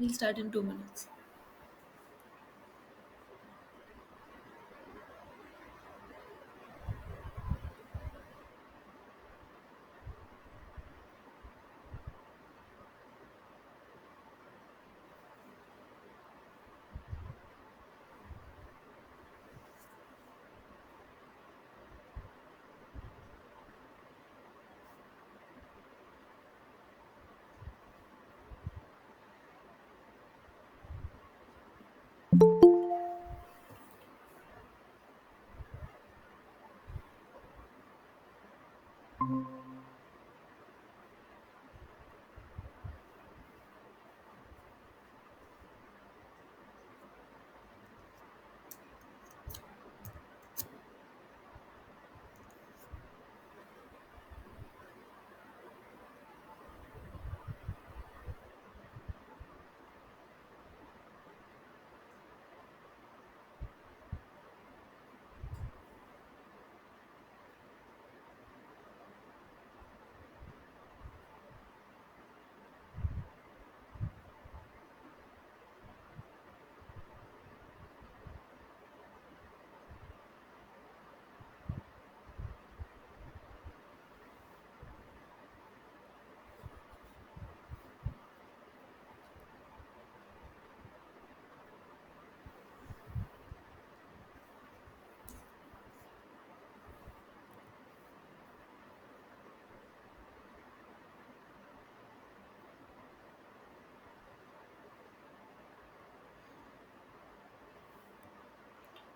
We'll start in 2 minutes.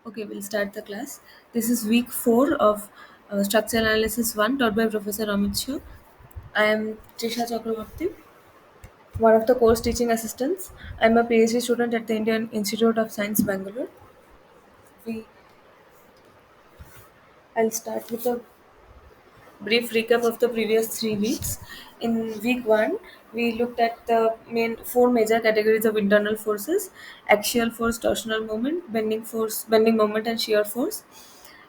Okay, we'll start the class. This is week 4 of Structural Analysis 1 taught by Professor Amit Shah. I am Trisha Chakraborty, one of the course teaching assistants. I'm a PhD student at the Indian Institute of Science, Bangalore. We, I'll start with a brief recap of the previous 3 weeks. In week 1, we looked at the main four major categories of internal forces: axial force, torsional moment, bending moment, and shear force,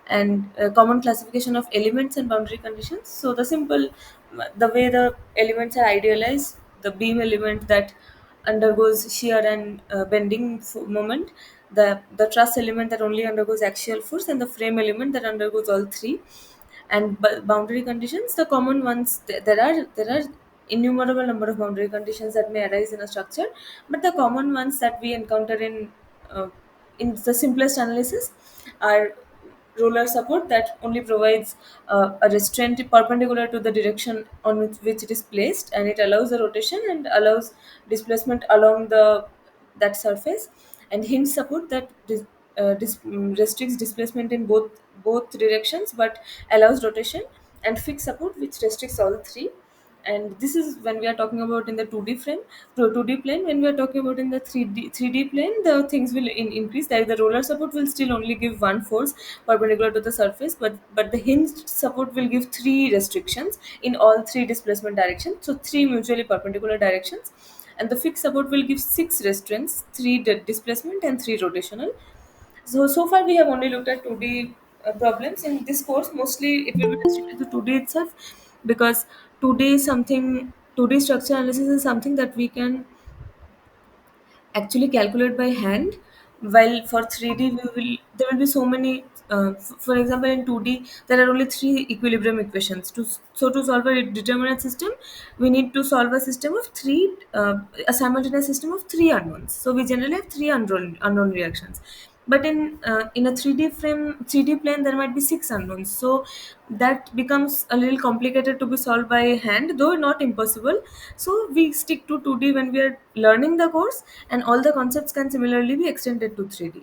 and common classification of elements and boundary conditions. So the way the elements are idealized: the beam element that undergoes shear and moment, the truss element that only undergoes axial force, and the frame element that undergoes all three. And boundary conditions, the common ones, there are innumerable number of boundary conditions that may arise in a structure, but the common ones that we encounter uh, in the simplest analysis are roller support that only provides a restraint perpendicular to the direction on which it is placed, and it allows the rotation and allows displacement along the that surface, and hinge support that restricts displacement in both directions but allows rotation, and fixed support which restricts all three. And this is when we are talking about in the 2D frame, 2D plane. When we are talking about in the 3D plane, the things will increase. Like the roller support will still only give one force perpendicular to the surface, but the hinged support will give three restrictions in all three displacement directions, so three mutually perpendicular directions. And the fixed support will give six restraints: three displacement and three rotational. So far we have only looked at 2D problems in this course. Mostly it will be restricted to 2D itself, because 2D is something 2D structure analysis is something that we can actually calculate by hand, while for 3D there will be so many. For example, in 2D there are only three equilibrium equations. To solve a determinate system, we need to solve a system of a simultaneous system of three unknowns. So we generally have three unknown reactions. But in a 3D plane, there might be six unknowns. So that becomes a little complicated to be solved by hand, though not impossible. So we stick to 2D when we are learning the course, and all the concepts can similarly be extended to 3D.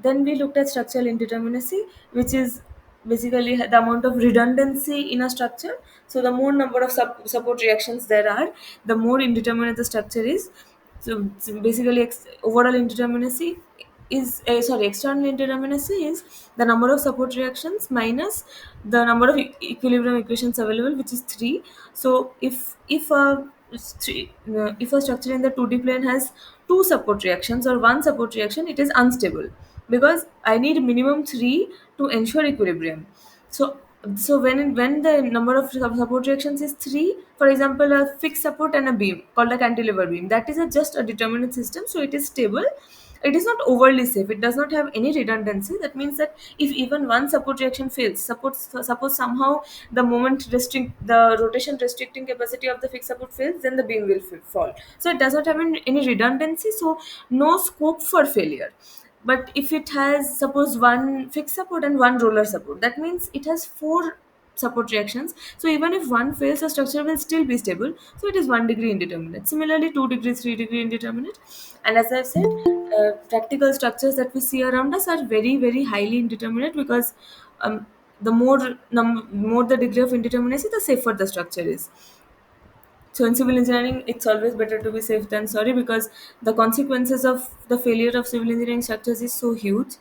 Then we looked at structural indeterminacy, which is basically the amount of redundancy in a structure. So the more number of support reactions there are, the more indeterminate the structure is. So basically, overall indeterminacy is external indeterminacy is the number of support reactions minus the number of equilibrium equations available, which is three. So if a structure in the 2D plane has two support reactions or one support reaction, it is unstable, because I need minimum three to ensure equilibrium. So So when the number of support reactions is three, for example, a fixed support and a beam called a cantilever beam, that is just a determinate system, so it is stable. It is not overly safe. It does not have any redundancy. That means that if even one support reaction fails, suppose somehow the moment restrict the rotation restricting capacity of the fixed support fails, then the beam will fall. So it does not have any redundancy. So no scope for failure. But if it has suppose one fixed support and one roller support, that means it has four support reactions. So even if one fails, the structure will still be stable. So it is 1 degree indeterminate. Similarly, 2 degrees, 3 degree indeterminate. And as I've said, practical structures that we see around us are very, very highly indeterminate, because the more the degree of indeterminacy, the safer the structure is. So in civil engineering, it's always better to be safe than sorry, because the consequences of the failure of civil engineering structures is so huge.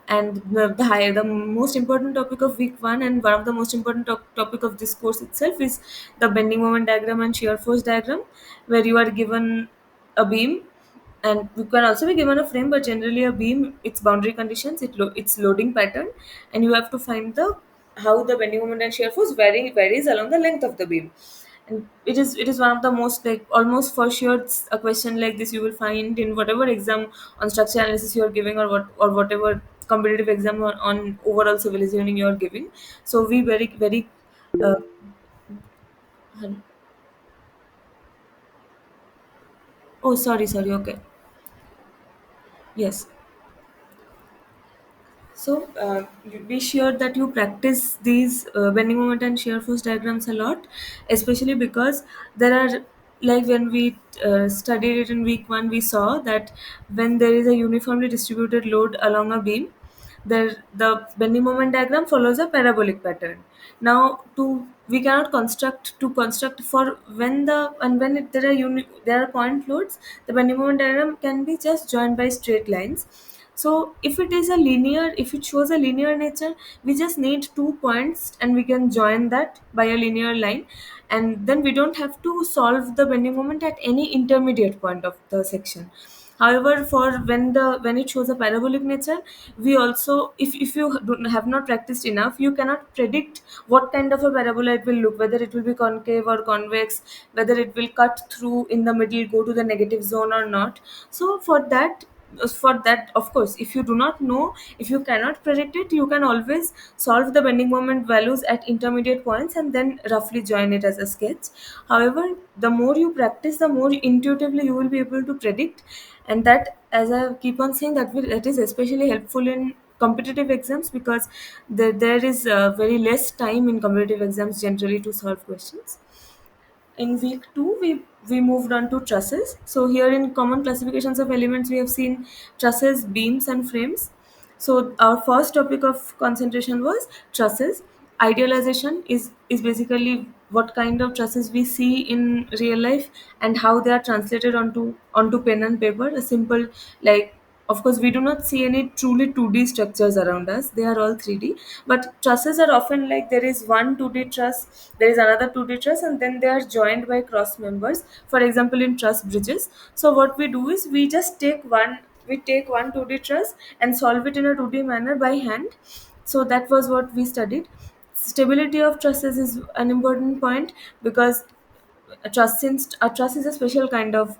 And the most important topic of week one, and one of the most important topic of this course itself, is the bending moment diagram and shear force diagram, where you are given a beam, and you can also be given a frame, but generally a beam, its boundary conditions, its loading pattern, and you have to find the how the bending moment and shear force varies along the length of the beam. And it is one of the most, like, almost for sure, a question like this you will find in whatever exam on structure analysis you are giving, or whatever competitive exam on overall civil engineering you are giving. So we very uh, oh, sorry, okay. Yes. So be sure that you practice these bending moment and shear force diagrams a lot, especially because there are, like, when we studied it in week one, we saw that when there is a uniformly distributed load along a beam, the bending moment diagram follows a parabolic pattern. Now, to we cannot construct for when there are point loads, the bending moment diagram can be just joined by straight lines. So if it shows a linear nature, we just need 2 points and we can join that by a linear line, and then we don't have to solve the bending moment at any intermediate point of the section. However, for when it shows a parabolic nature, we also, if you have not practiced enough, you cannot predict what kind of a parabola it will look, whether it will be concave or convex, whether it will cut through in the middle, go to the negative zone or not. So for that, of course, if you do not know, if you cannot predict it, you can always solve the bending moment values at intermediate points and then roughly join it as a sketch. However, the more you practice, the more intuitively you will be able to predict, and that, as I keep on saying, that is especially helpful in competitive exams, because there is very less time in competitive exams generally to solve questions. In week two, we moved on to trusses. So here in common classifications of elements, we have seen trusses, beams, and frames. So our first topic of concentration was trusses. Idealization is basically what kind of trusses we see in real life and how they are translated onto pen and paper. A simple, like, of course, we do not see any truly 2D structures around us. They are all 3D. But trusses are often like there is one 2D truss, there is another 2D truss, and then they are joined by cross members. For example, in truss bridges. So what we do is we take one 2D truss and solve it in a 2D manner by hand. So that was what we studied. Stability of trusses is an important point, because a truss is a special kind of,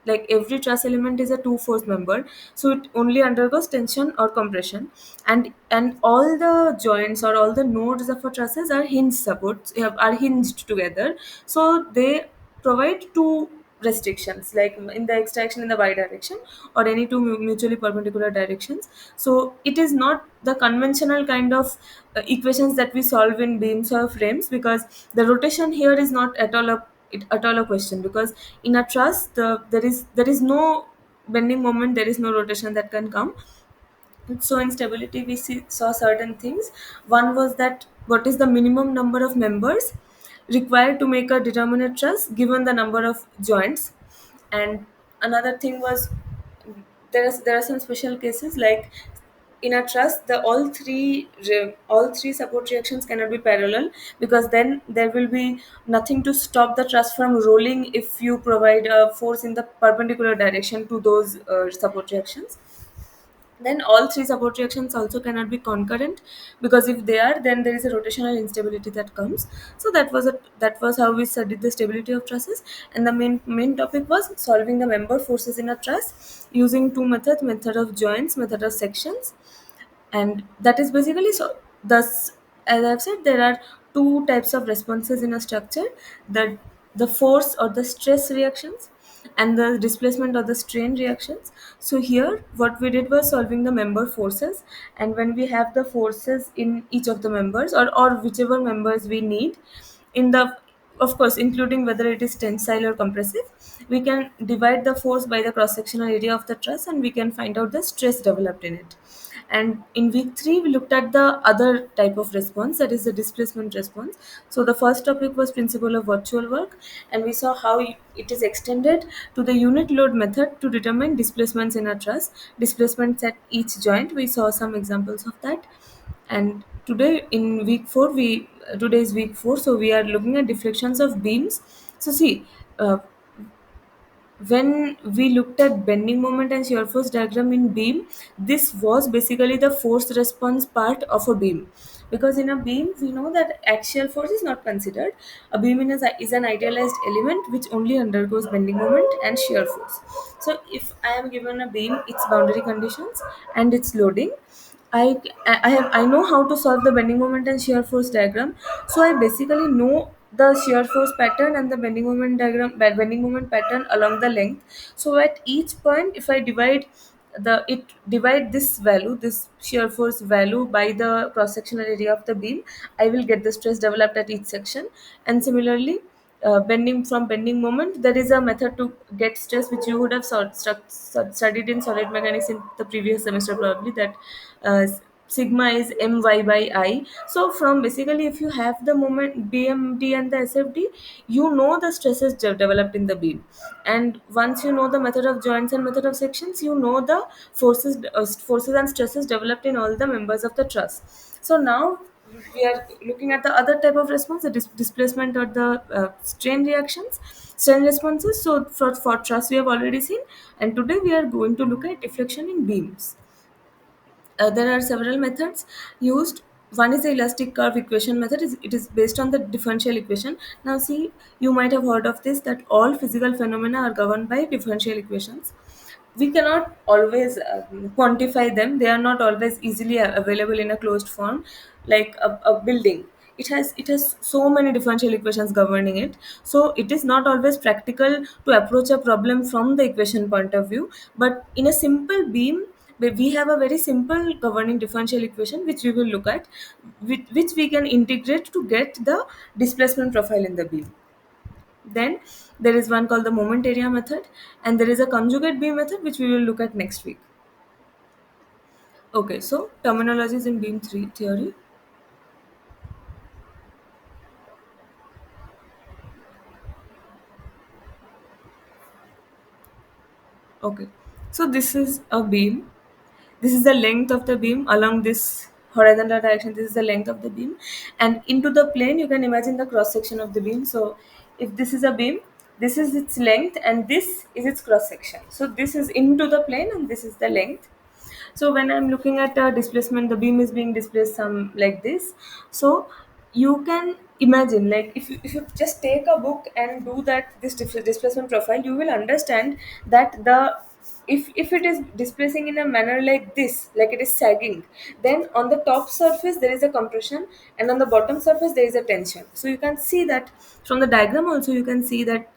like, every truss element is a two force member, so it only undergoes tension or compression, and all the joints or all the nodes of a trusses are hinged supports, are hinged together. So they provide two restrictions, like in the x direction, in the y direction, or any two mutually perpendicular directions. So it is not the conventional kind of equations that we solve in beams or frames, because the rotation here is not at all a question, because in a truss, there is no bending moment, there is no rotation that can come. So in stability, saw certain things. One was that what is the minimum number of members required to make a determinate truss given the number of joints. And another thing was, there are some special cases, like in a truss, the all three support reactions cannot be parallel, because then there will be nothing to stop the truss from rolling if you provide a force in the perpendicular direction to those support reactions. Then all three support reactions also cannot be concurrent, because if they are, then there is a rotational instability that comes. So that was how we studied the stability of trusses. And the main topic was solving the member forces in a truss using two methods: method of joints, method of sections. And that is basically, so thus, as I've said, there are two types of responses in a structure: the the force or the stress reactions, and the displacement or the strain reactions. So here what we did was solving the member forces. And when we have the forces in each of the members, or whichever members we need, in the, of course including whether it is tensile or compressive, we can divide the force by the cross sectional area of the truss, and we can find out the stress developed in it. And in week 3 we looked at the other type of response, that is the displacement response. So the first topic was principle of virtual work, and we saw how it is extended to the unit load method to determine displacements in a truss, displacements at each joint. We saw some examples of that. And today in week 4, we today is week 4, so we are looking at deflections of beams. So see, uh, when we looked at bending moment and shear force diagram in beam, this was basically the force response part of a beam. Because in a beam, we know that axial force is not considered. A beam is an idealized element which only undergoes bending moment and shear force. So if I am given a beam, its boundary conditions and its loading, I know how to solve the bending moment and shear force diagram. So I basically know the shear force pattern and the bending moment pattern along the length. So at each point, if I divide this value, this shear force value, by the cross sectional area of the beam, I will get the stress developed at each section. And similarly, bending moment, there is a method to get stress which you would have studied in solid mechanics in the previous semester probably, that uh, sigma is my by I. So from basically, if you have the moment BMD and the SFD, you know the stresses developed in the beam. And once you know the method of joints and method of sections, you know the forces and stresses developed in all the members of the truss. So now we are looking at the other type of response, the displacement or the strain responses. So for truss we have already seen, and today we are going to look at deflection in beams. There are several methods used. One is the elastic curve equation method. It is based on the differential equation. Now see, you might have heard of this, that all physical phenomena are governed by differential equations. We cannot always quantify them. They are not always easily available in a closed form, like a building. It has so many differential equations governing it. So it is not always practical to approach a problem from the equation point of view. But in a simple beam, we have a very simple governing differential equation which we will look at, which we can integrate to get the displacement profile in the beam. Then there is one called the moment area method, and there is a conjugate beam method which we will look at next week. Okay, so terminologies in beam theory. Okay, so this is a beam. This is the length of the beam along this horizontal direction. This is the length of the beam, and into the plane you can imagine the cross section of the beam. So if this is a beam, this is its length and this is its cross section. So this is into the plane and this is the length. So when I'm looking at a displacement, the beam is being displaced some like this. So you can imagine, like if you just take a book and do that this displacement profile, you will understand that the if it is displacing in a manner like this, like it is sagging, then on the top surface there is a compression, and on the bottom surface there is a tension. So you can see that from the diagram also, you can see that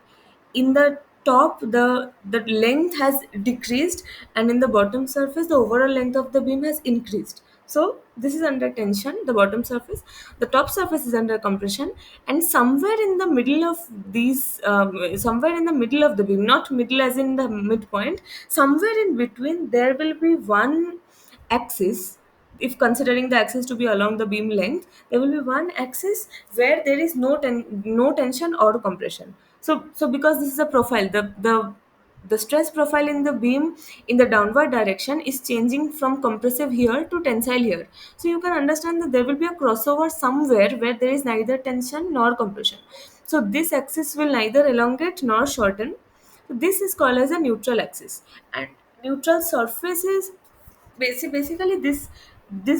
in the top the length has decreased, and in the bottom surface the overall length of the beam has increased. So this is under tension, the bottom surface. The top surface is under compression, and somewhere in the middle of these somewhere in the middle of the beam, not middle as in the midpoint, somewhere in between there will be one axis. If considering the axis to be along the beam length, there will be one axis where there is no tension or compression. So because this is a profile, the stress profile in the beam in the downward direction is changing from compressive here to tensile here. So you can understand that there will be a crossover somewhere where there is neither tension nor compression. So this axis will neither elongate nor shorten. So this is called as a neutral axis. And neutral surfaces, Basically this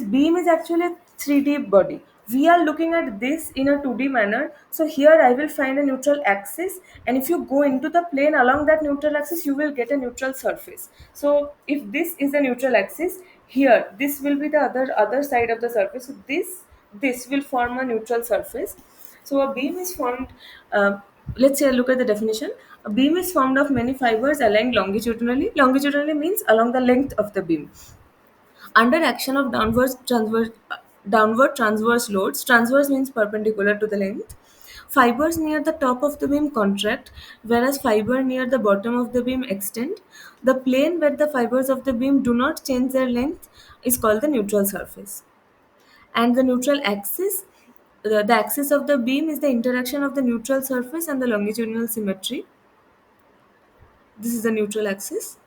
beam is actually a 3D body. We are looking at this in a 2D manner. So here I will find a neutral axis, and if you go into the plane along that neutral axis, you will get a neutral surface. So if this is a neutral axis, here this will be the other side of the surface. So this will form a neutral surface. So a beam is formed. Let's say look at the definition. A beam is formed of many fibers aligned longitudinally. Longitudinally means along the length of the beam under action of downward transverse loads. Transverse means perpendicular to the length. Fibers near the top of the beam contract, whereas fiber near the bottom of the beam extend. The plane where the fibers of the beam do not change their length is called the neutral surface. And the neutral axis, the axis of the beam is the interaction of the neutral surface and the longitudinal symmetry. This is the neutral axis.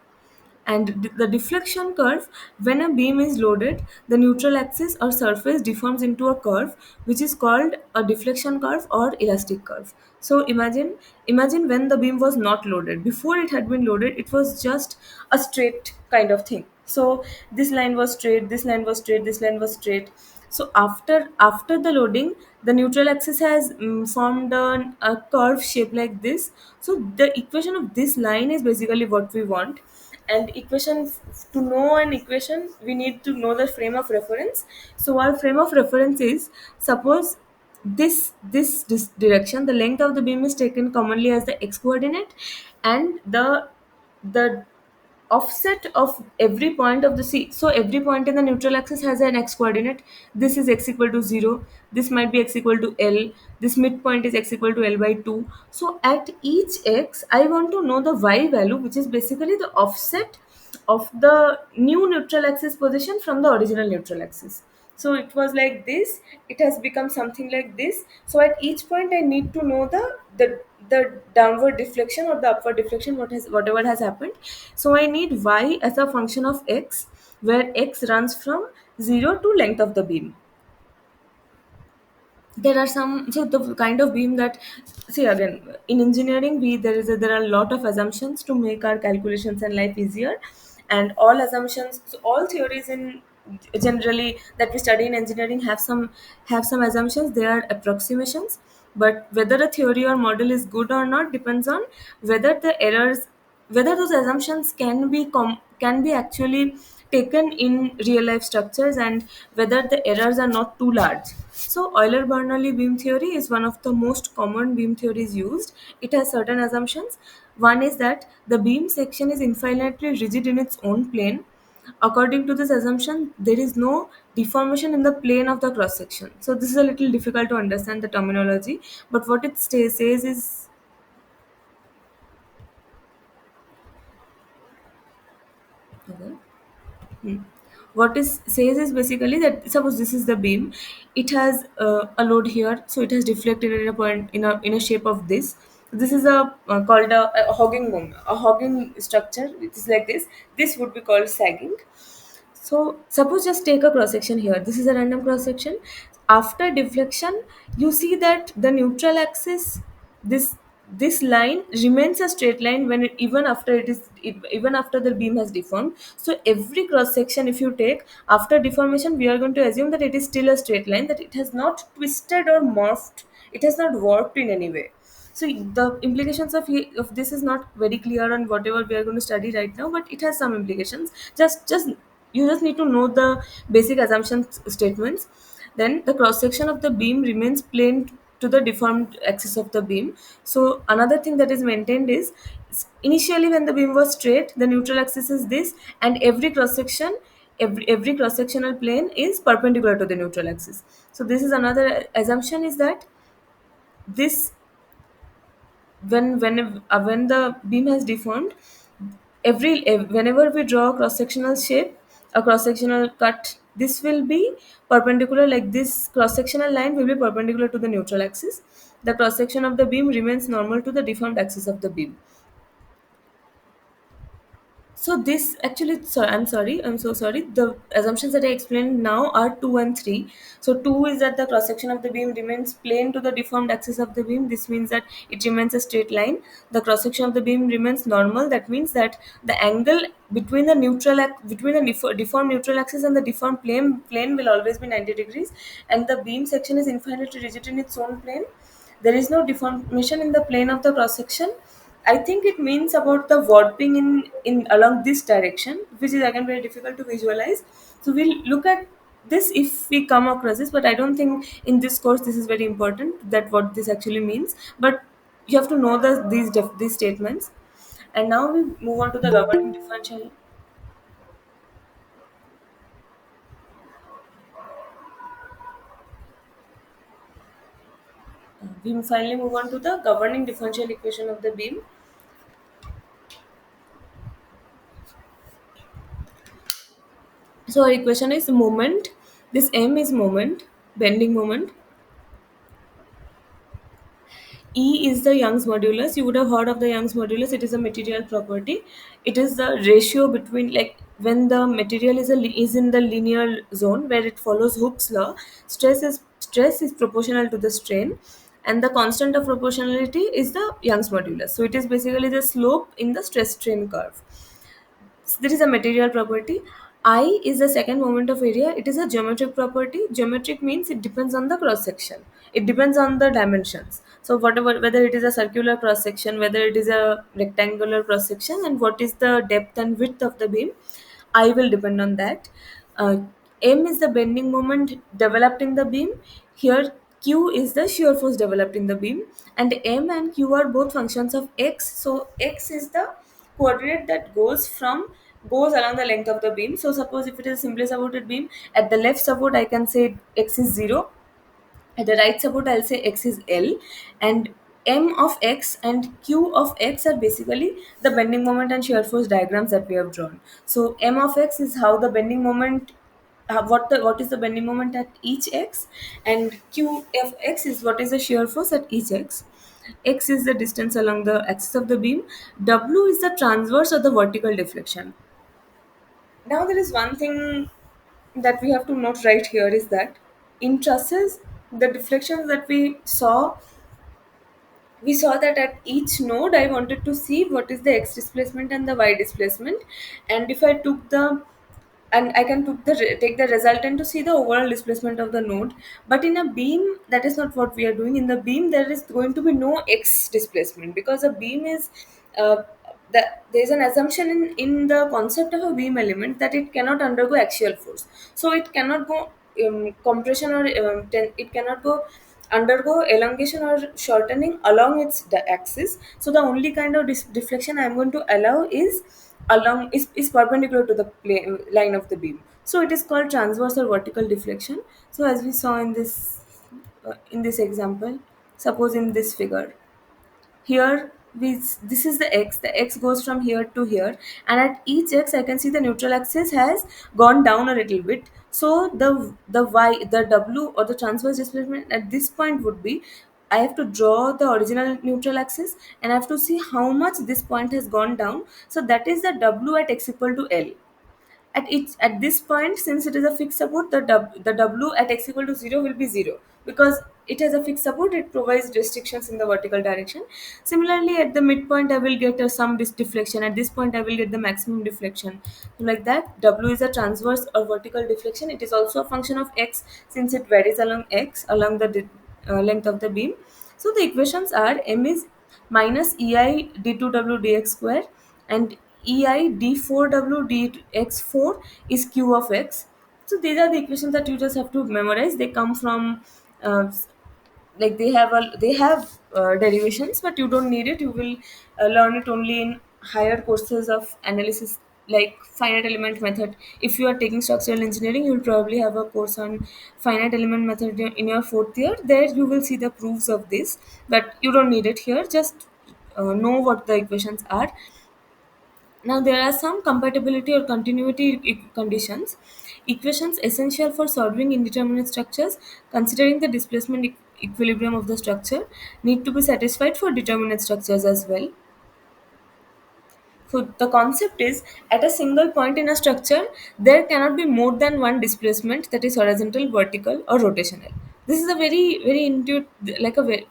And the deflection curve, when a beam is loaded, the neutral axis or surface deforms into a curve which is called a deflection curve or elastic curve. So imagine when the beam was not loaded. Before it had been loaded, it was just a straight kind of thing. So this line was straight, this line was straight, this line was straight. So after the loading, the neutral axis has formed a curve shape like this. So the equation of this line is basically what we want. And to know an equation, we need to know the frame of reference. So our frame of reference is, suppose this direction, the length of the beam is taken commonly as the x coordinate, and the offset of every point of the C. So every point in the neutral axis has an x coordinate. This is x equal to 0. This might be x equal to L. This midpoint is x equal to L by 2. So at each x, I want to know the y value, which is basically the offset of the new neutral axis position from the original neutral axis. So it was like this, it has become something like this. So at each point I need to know the downward deflection or the upward deflection, whatever has happened. So I need y as a function of x, where x runs from 0 to length of the beam. There are some, so the kind of beam that, see, again, in engineering, there are a lot of assumptions to make our calculations and life easier. And all assumptions, so all theories in generally that we study in engineering have some assumptions. They are approximations, but whether a theory or model is good or not depends on whether the errors, whether those assumptions can be actually taken in real life structures, and whether the errors are not too large. So Euler-Bernoulli beam theory is one of the most common beam theories used. It has certain assumptions. One is that the beam section is infinitely rigid in its own plane. According to this assumption, there is no deformation in the plane of the cross section. So this is a little difficult to understand the terminology, but what it says is, okay. Hmm. What is says is basically that, suppose this is the beam, it has a load here, so it has deflected at a point in a shape of this. This is called a hogging moment, a hogging structure. It is like this. This would be called sagging. So suppose just take a cross section here. This is a random cross section. After deflection, you see that the neutral axis, this this line remains a straight line even after the beam has deformed. So every cross section, if you take after deformation, we are going to assume that it is still a straight line, that it has not twisted or morphed, it has not warped in any way. So the implications of this is not very clear on whatever we are going to study right now, but it has some implications. Just you just need to know the basic assumptions statements. Then the cross section of the beam remains plane to the deformed axis of the beam. So another thing that is maintained is, initially when the beam was straight, the neutral axis is this, and every cross section, every cross sectional plane is perpendicular to the neutral axis. So this is another assumption, is that this when the beam has deformed, whenever we draw a cross sectional shape, a cross sectional cut, this will be perpendicular, like this cross sectional line will be perpendicular to the neutral axis. The cross section of the beam remains normal to the deformed axis of the beam. So this actually, sorry, I'm sorry, I'm so sorry. The assumptions that I explained now are 2 and 3. So 2 is that the cross section of the beam remains plane to the deformed axis of the beam. This means that it remains a straight line. The cross section of the beam remains normal. That means that the angle between the between the deformed neutral axis and the deformed plane will always be 90 degrees, and the beam section is infinitely rigid in its own plane. There is no deformation in the plane of the cross section. I think it means about the warping in along this direction, which is again very difficult to visualize. So we'll look at this if we come across this, but I don't think in this course this is very important that what this actually means. But you have to know these statements. And now we move on to the governing differential. We finally move on to the governing differential equation of the beam. So our equation is moment. This m is moment, bending moment. E is the Young's modulus. You would have heard of the Young's modulus. It is a material property. It is the ratio between, like, when the material is in the linear zone where it follows Hooke's law. Stress is proportional to the strain, and the constant of proportionality is the Young's modulus. So it is basically the slope in the stress strain curve. So there is a material property. I is the second moment of area. It is a geometric property. Geometric means it depends on the cross section. It depends on the dimensions. So whatever, whether it is a circular cross section, whether it is a rectangular cross section, and what is the depth and width of the beam, I will depend on that. Uh, M is the bending moment developed in the beam. Here Q is the shear force developed in the beam, and M and Q are both functions of X. So X is the coordinate that goes along the length of the beam. So suppose if it is a simply supported beam, at the left support I can say X is 0, at the right support I'll say X is L, and M of X and Q of X are basically the bending moment and shear force diagrams that we have drawn. So M of X is how the bending moment, what is the bending moment at each X, and Q of X is what is the shear force at each X. X is the distance along the axis of the beam. W is the transverse or the vertical deflection. Now there is one thing that we have to note right here is that in trusses, the deflections that we saw that at each node I wanted to see what is the x displacement and the y displacement, and if I took the and I can take the resultant to see the overall displacement of the node. But in a beam, that is not what we are doing. In the beam, there is going to be no x displacement because a beam is uh, there is an assumption in the concept of a beam element that it cannot undergo axial force. So it cannot go compression or it cannot go undergo elongation or shortening along its axis. So the only kind of deflection I am going to allow is perpendicular to the line of the beam. So it is called transverse or vertical deflection. So as we saw in this example, suppose in this figure, here this is the x goes from here to here, and at each x I can see the neutral axis has gone down a little bit. So the w or the transverse displacement at this point would be, I have to draw the original neutral axis and I have to see how much this point has gone down. So that is the w at x equal to L. At this point, since it is a fixed support, the w at x equal to 0 will be 0 because it has a fixed support. It provides restrictions in the vertical direction. Similarly, at the midpoint I will get some deflection. At this point I will get the maximum deflection. So like that, w is a transverse or vertical deflection. It is also a function of x since it varies along x along the length of the beam. So the equations are: m is minus ei d2w dx square, and ei d4w dx4 is q of x. So these are the equations that you just have to memorize. They come from uh, like they have derivations, but you don't need it. You will learn it only in higher courses of analysis, like finite element method. If you are taking structural engineering, you will probably have a course on finite element method in your fourth year. There you will see the proofs of this, but you don't need it here. Just know what the equations are. Now, there are some compatibility or continuity conditions. Equations essential for solving indeterminate structures, considering the displacement equilibrium of the structure, need to be satisfied for determinate structures as well. So the concept is, at a single point in a structure, there cannot be more than one displacement, that is horizontal, vertical, or rotational. This is a very intuitive,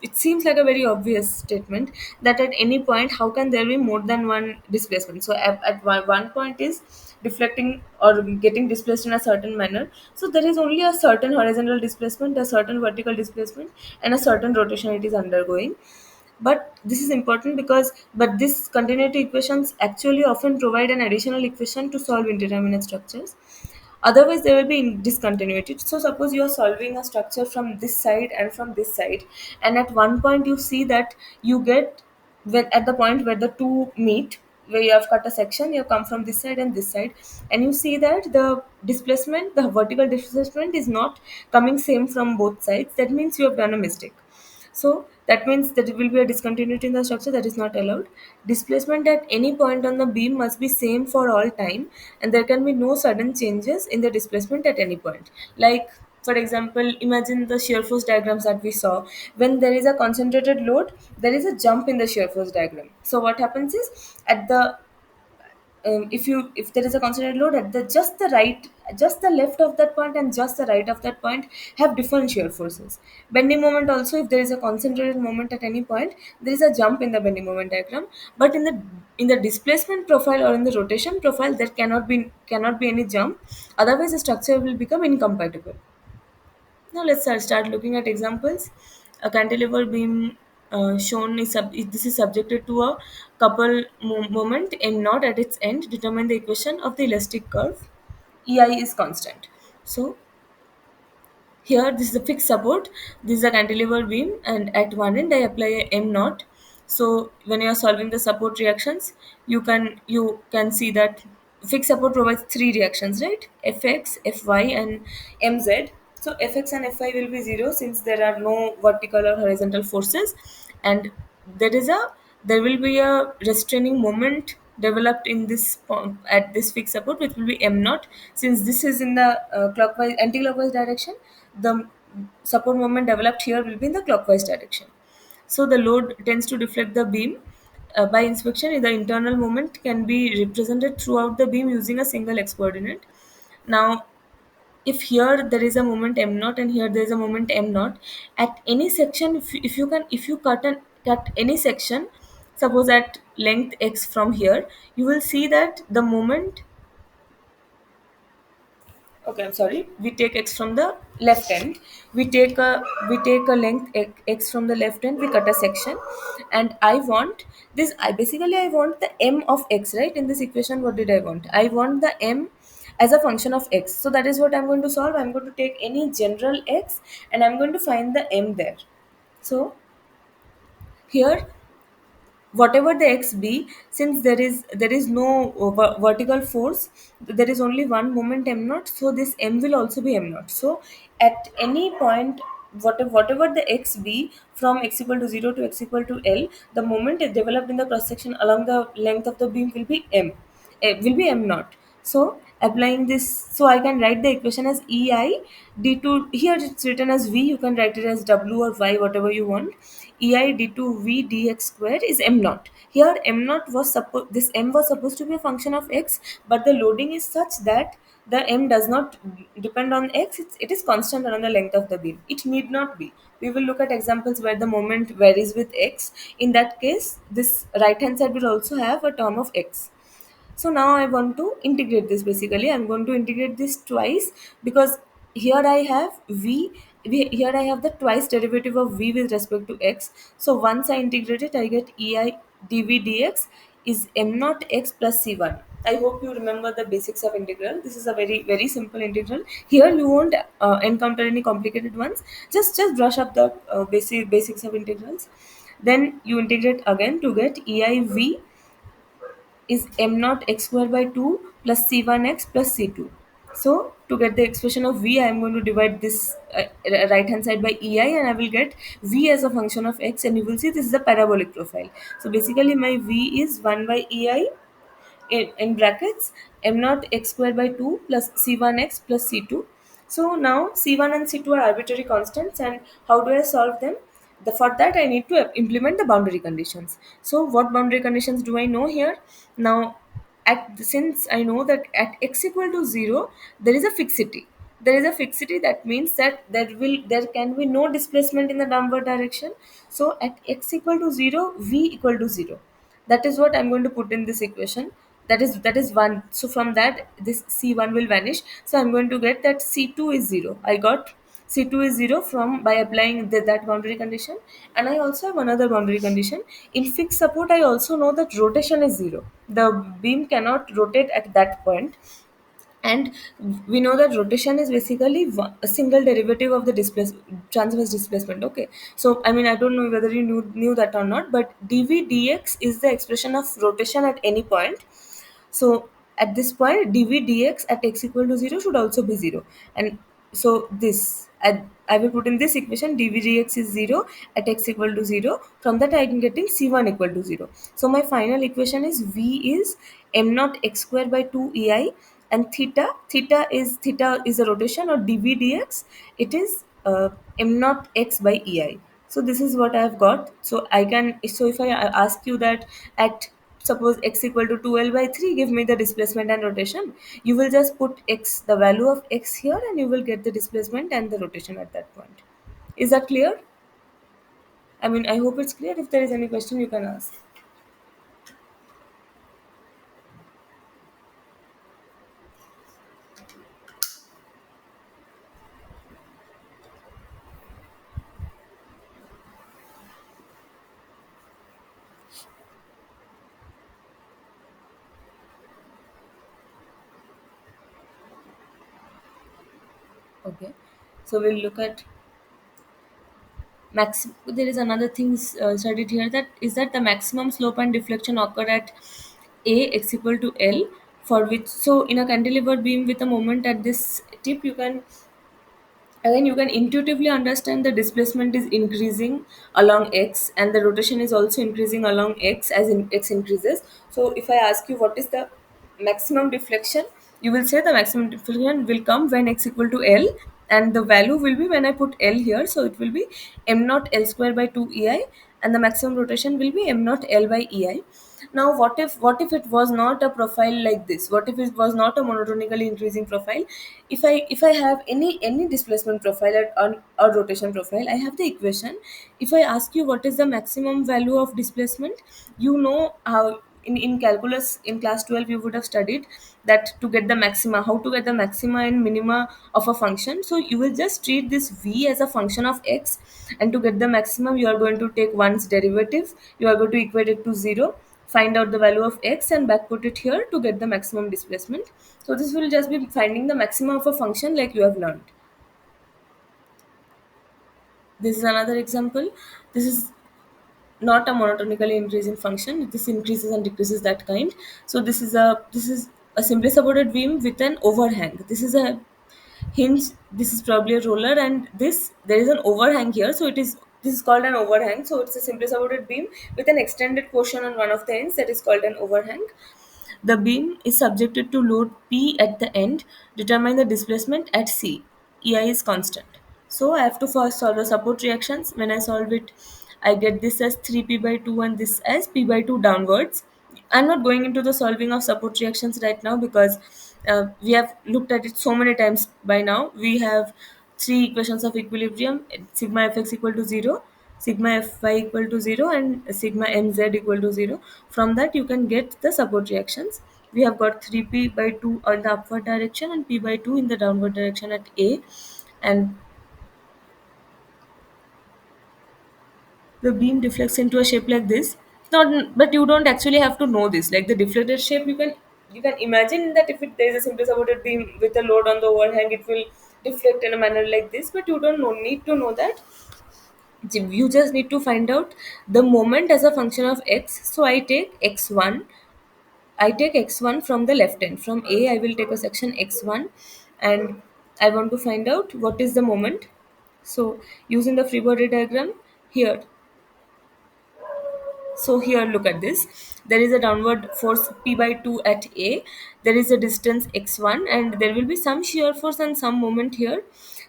it seems like a very obvious statement, that at any point, how can there be more than one displacement? So at one point is deflecting or getting displaced in a certain manner. So there is only a certain horizontal displacement, a certain vertical displacement, and a certain rotation it is undergoing. But this is important because, but this continuity equations actually often provide an additional equation to solve indeterminate structures. Otherwise there will be discontinuity. So suppose you are solving a structure from this side and from this side, and at one point you see that you get, when at the point where the two meet, where you have cut a section, you have come from this side and this side, and you see that the displacement, the vertical displacement is not coming same from both sides. That means you have done a mistake. So that means that it will be a discontinuity in the structure, that is not allowed. Displacement at any point on the beam must be same for all time, and there can be no sudden changes in the displacement at any point. Like, for example, imagine the shear force diagrams that we saw. When there is a concentrated load, there is a jump in the shear force diagram. So what happens is, at the if there is a concentrated load at the just the right, just the left of that point and just the right of that point have different shear forces. Bending moment also, if there is a concentrated moment at any point, there is a jump in the bending moment diagram. But in the displacement profile or in the rotation profile, there cannot be any jump, otherwise the structure will become incompatible. Now let's start looking at examples. A cantilever beam shown is this is subjected to a couple moment m naught at its end. Determine the equation of the elastic curve. EI is constant. So here, this is a fixed support. This is a cantilever beam, and at one end I apply a M naught. So when you are solving the support reactions, you can see that fixed support provides three reactions, right? Fx, Fy, and Mz. So Fx and Fy will be zero since there are no vertical or horizontal forces, and there is a there will be a restraining moment developed in this at this fixed support, which will be m naught. Since this is in the clockwise anti-clockwise direction, the support moment developed here will be in the clockwise direction. So the load tends to deflect the beam. By inspection, the internal moment can be represented throughout the beam using a single x coordinate. Now, if here there is a moment m naught and here there is a moment m naught, at any section, if you cut any section, suppose at length x from here, you will see that the moment, okay, I'm sorry, we take x from the left end, we take a length x from the left end, we cut a section, and I want this, I want the m of x, right? In this equation, what did I want the m as a function of x. So that is what I'm going to solve. I'm going to take any general x and I'm going to find the m there. So here, whatever the x be, since there is no vertical force, there is only one moment m naught, so this m will also be m naught. So at any point, whatever the x be, from x equal to 0 to x equal to l, the moment is developed in the cross section along the length of the beam will be will be m naught. So applying this, so I can write the equation as ei d2, here it's written as v, you can write it as w or y, whatever you want. Ei d2v dx square is m naught. Here m naught was supposed, this m was supposed to be a function of x, but the loading is such that the m does not depend on x, it is constant around the length of the beam. It need not be. We will look at examples where the moment varies with x. In that case, this right hand side will also have a term of x. So now I want to integrate this. Basically, I'm going to integrate this twice, because here I have here I have the twice derivative of v with respect to x. So once I integrate it, I get ei dv dx is m naught x plus c1. I hope you remember the basics of integral. This is a very simple integral. Here you won't encounter any complicated ones. Just brush up the basics of integrals. Then you integrate again to get ei v is m naught x square by 2 plus c1x plus c2. So to get the expression of v, I am going to divide this right hand side by ei, and I will get v as a function of x, and you will see this is a parabolic profile. So basically my v is 1 by ei in brackets m naught x square by 2 plus c1x plus c2. So now c1 and c2 are arbitrary constants, and how do I solve them? for that I need to implement the boundary conditions. So what boundary conditions do I know here? Now, since I know that at x equal to 0 there is a fixity. There is a fixity, that means that there can be no displacement in the downward direction. So at x equal to 0, v equal to 0. That is what I'm going to put in this equation. That is 1. So from that, this c1 will vanish. So I'm going to get that c2 is 0. I got c2 is 0 from by applying that boundary condition. And I also have another boundary condition. In fixed support, I also know that rotation is 0. The beam cannot rotate at that point. And we know that rotation is basically a single derivative of the transverse displacement. Okay, so I mean, I don't know whether you knew that or not, but dv dx is the expression of rotation at any point. So at this point, dv dx at x equal to 0 should also be 0. And so I will put in this equation, dv dx is 0 at x equal to 0. From that, I am getting c1 equal to 0. So my final equation is v is m naught x square by 2 ei, and theta is a rotation, or dv dx, it is m naught x by ei. So this is what I have got. So if I ask you that at suppose x equal to 2l by 3, give me the displacement and rotation, you will just put x, the value of x here, and you will get the displacement and the rotation at that point. Is that clear? I mean, I hope it's clear. If there is any question, you can ask. Okay, so we'll look at there is another thing studied here, that is that the maximum slope and deflection occur at a x equal to l, for which, so in a cantilever beam with a moment at this tip, you can intuitively understand the displacement is increasing along x, and the rotation is also increasing along x as x increases. So if I ask you what is the maximum deflection, you will say the maximum deflection will come when x equal to l, and the value will be when I put l here, so it will be m naught l square by 2 ei, and the maximum rotation will be m naught l by ei. Now what if it was not a profile like this? What if it was not a monotonically increasing profile? If I have any displacement profile on or rotation profile, I have the equation. If I ask you what is the maximum value of displacement, you know how in calculus in class 12 you would have studied that to get the maxima, how to get the maxima and minima of a function. So you will just treat this v as a function of x, and to get the maximum you are going to take one's derivative, you are going to equate it to 0, find out the value of x and back put it here to get the maximum displacement. So this will just be finding the maximum of a function like you have learned. This is another example. This is not a monotonically increasing function. This increases and decreases that kind. So this is a simply supported beam with an overhang. This is a hinge. This is probably a roller, and there is an overhang here. So this is called an overhang. So it's a simply supported beam with an extended portion on one of the ends, that is called an overhang. The beam is subjected to load P at the end. Determine the displacement at C. EI is constant. So I have to first solve the support reactions. When I solve it, I get this as 3p by 2 and this as p by 2 downwards. I'm not going into the solving of support reactions right now because we have looked at it so many times by now. We have three equations of equilibrium: sigma fx equal to 0, sigma fy equal to 0, and sigma mz equal to 0. From that you can get the support reactions. We have got 3p by 2 in the upward direction and p by 2 in the downward direction at A, and the beam deflects into a shape like this. Not, but you don't actually have to know this. Like the deflected shape, you can imagine that if there is a simply supported beam with a load on the overhang, it will deflect in a manner like this. But you don't need to know that. You just need to find out the moment as a function of x. So I take x1. I take x1 from the left end. From A, I will take a section x1, and I want to find out what is the moment. So using the free body diagram here, so here, look at this. There is a downward force P by 2 at A. There is a distance x1, and there will be some shear force and some moment here.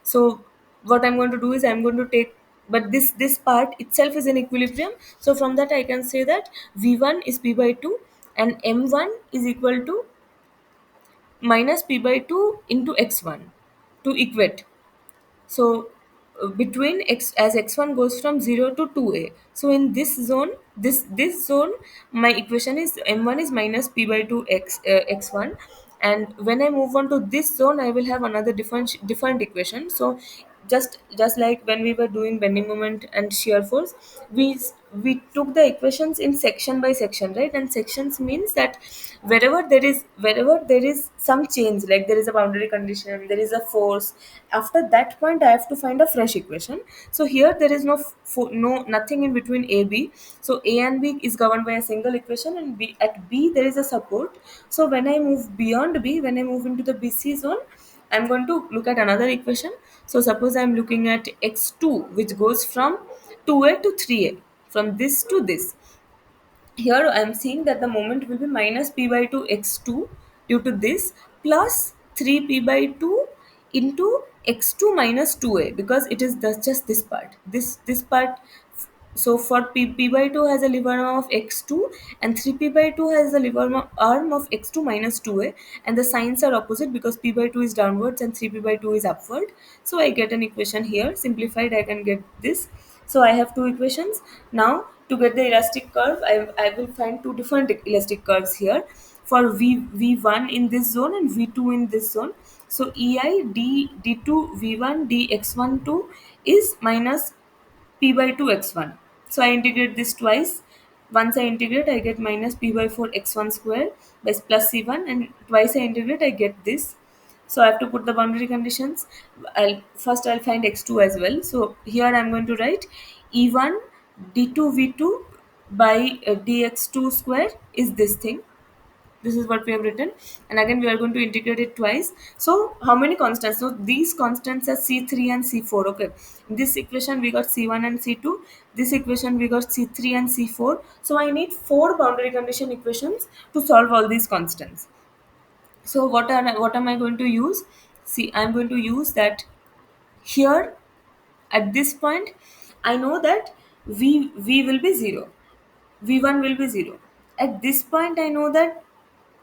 So what I'm going to do is I'm going to take but this part itself is in equilibrium. So from that I can say that v1 is p by 2 and m1 is equal to minus p by 2 into x1 to equate. So between x, as x1 goes from 0 to 2a, so in this zone, this zone, my equation is m1 is minus p by 2 x1, and when I move on to this zone I will have another different equation. So just like when we were doing bending moment and shear force, we took the equations in section by section, right? And sections means that wherever there is some change, like there is a boundary condition, there is a force, after that point I have to find a fresh equation. So here there is no nothing in between a b. So a and b is governed by a single equation, and b, at b there is a support. So when I move beyond b, when I move into the bc zone, I'm going to look at another equation. So suppose I'm looking at x2, which goes from 2a to 3a, from this to this. Here I am seeing that the moment will be minus p by 2 x2 due to this, plus 3p by 2 into x2 minus 2a, because it is just this part. This part. So for p by 2 has a lever arm of x2, and 3p by 2 has a lever arm of x2 minus 2a, and the signs are opposite because p by 2 is downwards and 3p by 2 is upward. So I get an equation here. Simplified, I can get this. So I have two equations. Now to get the elastic curve, I will find two different elastic curves here for v1 in this zone and v2 in this zone. So ei d2 v1 dx12 is minus p by 2 x1. So I integrate this twice. Once I integrate, I get minus p by 4 x1 square by plus c1, and twice I integrate, I get this. So I have to put the boundary conditions. I'll find x2 as well. So here I'm going to write e1 d2 v2 by dx2 square is this thing. This is what we have written, and again we are going to integrate it twice. So how many constants? So these constants are c3 and c4. Okay, in this equation we got c1 and c2. This equation we got c3 and c4. So I need four boundary condition equations to solve all these constants. So what am I going to use? See, I'm going to use that here. At this point I know that v will be 0, v1 will be 0. At this point I know that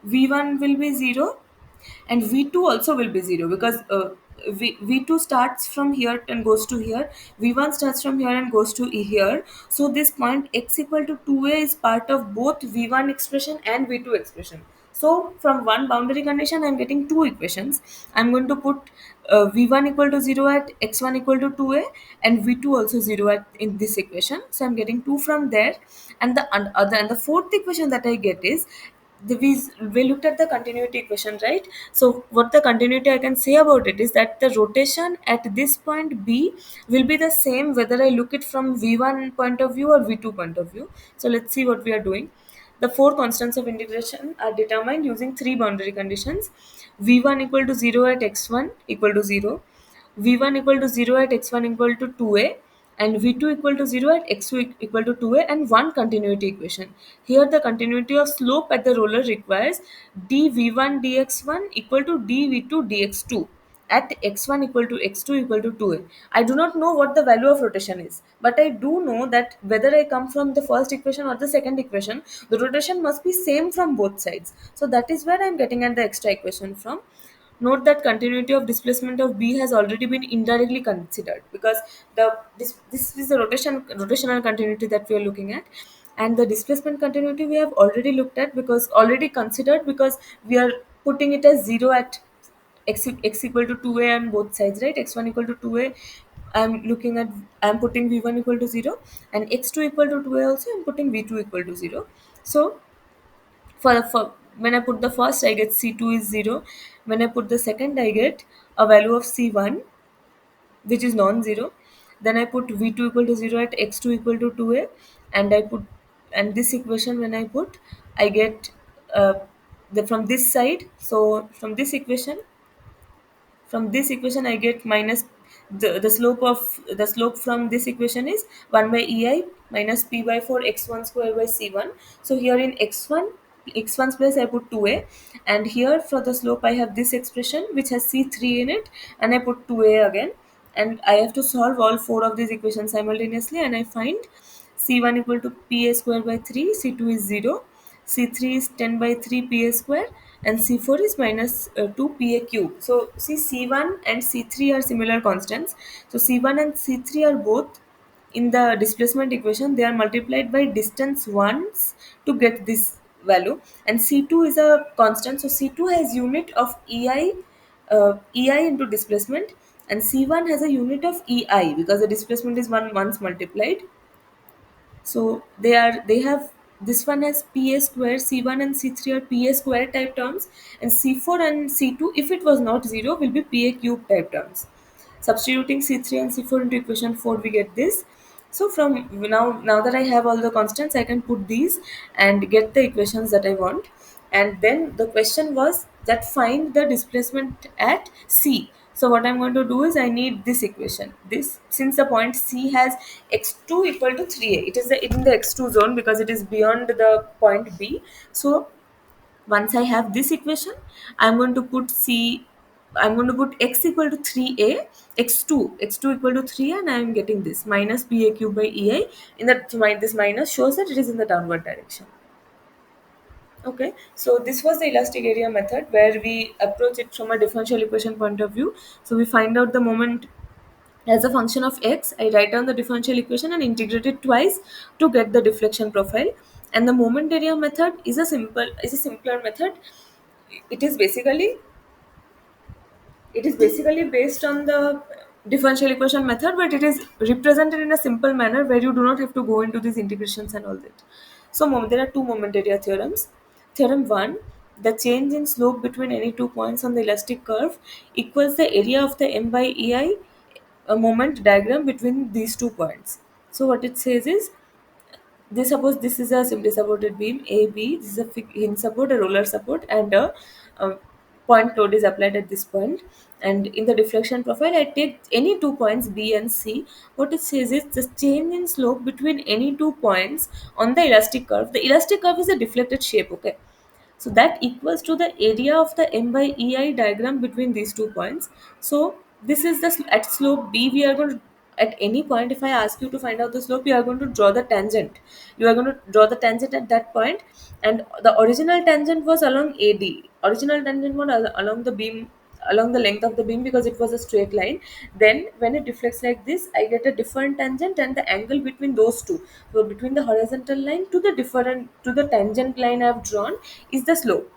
v1 will be 0 and v2 also will be 0, because v2 starts from here and goes to here, v1 starts from here and goes to here. So this point x equal to 2a is part of both v1 expression and v2 expression. So from one boundary condition I'm getting two equations. I'm going to put v1 equal to 0 at x1 equal to 2a, and v2 also 0 at in this equation. So I'm getting two from there, and the fourth equation that I get is we looked at the continuity equation, right? So what the continuity I can say about it is that the rotation at this point b will be the same whether I look it from v1 point of view or v2 point of view. So let's see what we are doing. The four constants of integration are determined using three boundary conditions. v1 equal to 0 at x1 equal to 0, v1 equal to 0 at x1 equal to 2a, and v2 equal to 0 at x2 equal to 2a, and one continuity equation. Here the continuity of slope at the roller requires dv1 dx1 equal to dv2 dx2 at x1 equal to x2 equal to 2a. I do not know what the value of rotation is, but I do know that whether I come from the first equation or the second equation, the rotation must be same from both sides. So that is where I am getting at the extra equation from. Note that continuity of displacement of B has already been indirectly considered, because this is the rotational continuity that we are looking at, and the displacement continuity we have already looked at, because already considered, because we are putting it as 0 at x equal to 2a on both sides, right? x1 equal to 2a, I'm putting v1 equal to 0, and x2 equal to 2a also I'm putting v2 equal to 0. So for when I put the first, I get c2 is 0. When I put the second, I get a value of c1, which is non-zero. Then I put v2 equal to 0 at x2 equal to 2a, and I put, and this equation when I put, I get from this side. So from this equation I get minus the slope from this equation is 1 by ei minus p by 4 x1 square by c1. So here in x1's place I put 2a, and here for the slope I have this expression which has c3 in it, and I put 2a again. and I have to solve all four of these equations simultaneously, and I find C1 equal to Pa square by 3, C2 is 0, C3 is 10 by 3 Pa square, and C4 is minus 2 Pa cube. So see, C1 and C3 are similar constants. So C1 and C3 are both in the displacement equation, they are multiplied by distance once to get this value, and C2 is a constant, so C2 has unit of EI into displacement, and C1 has a unit of EI because the displacement is one once multiplied. So they have, this one has Pa square, C1 and C3 are Pa square type terms, and C4 and C2, if it was not 0, will be Pa cube type terms. Substituting C3 and C4 into equation 4, we get this. So from now that I have all the constants, I can put these and get the equations that I want. And then the question was that find the displacement at C. So what I'm going to do is I need this equation. This, since the point C has x2 equal to 3a, it is in the x2 zone because it is beyond the point B. So once I have this equation, I'm going to put C. I'm going to put x equal to 3a, x2 equal to 3, and I am getting this minus ba cube by ei. In that, this minus shows that it is in the downward direction. Okay, so this was the elastic area method where we approach it from a differential equation point of view. So we find out the moment as a function of x. I write down the differential equation and integrate it twice to get the deflection profile. And the moment area method is a simpler method. It is basically it is basically based on the differential equation method, but it is represented in a simple manner where you do not have to go into these integrations and all that. So there are two moment area theorems. Theorem 1, the change in slope between any 2 points on the elastic curve equals the area of the m by ei a moment diagram between these 2 points. So what it says is, this, suppose this is a simply supported beam AB, this is a hinge support, a roller support, and a point load is applied at this point. And in the deflection profile, I take any 2 points B and C. What it says is the change in slope between any 2 points on the elastic curve. The elastic curve is a deflected shape, okay? So that equals to the area of the m by ei diagram between these 2 points. So this is the at slope B. We are going to, at any point, if I ask you to find out the slope, you are going to draw the tangent. You are going to draw the tangent at that point, and the original tangent was along AD. Original tangent was along the beam, along the length of the beam, because it was a straight line. Then when it deflects like this, I get a different tangent, and the angle between those two, so between the horizontal line to the tangent line I have drawn, is the slope.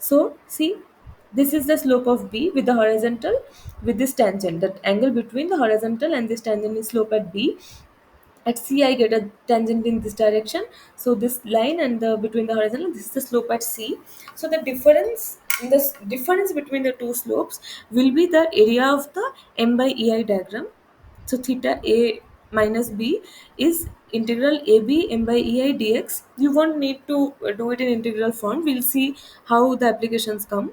So see, this is the slope of B with the horizontal, with this tangent. That angle between the horizontal and this tangent is slope at B. At C, I get a tangent in this direction. So this line and the between the horizontal, this is the slope at C. So the difference between the two slopes will be the area of the m by ei diagram. So theta a minus b is integral ab m by ei dx. You won't need to do it in integral form. We'll see how the applications come.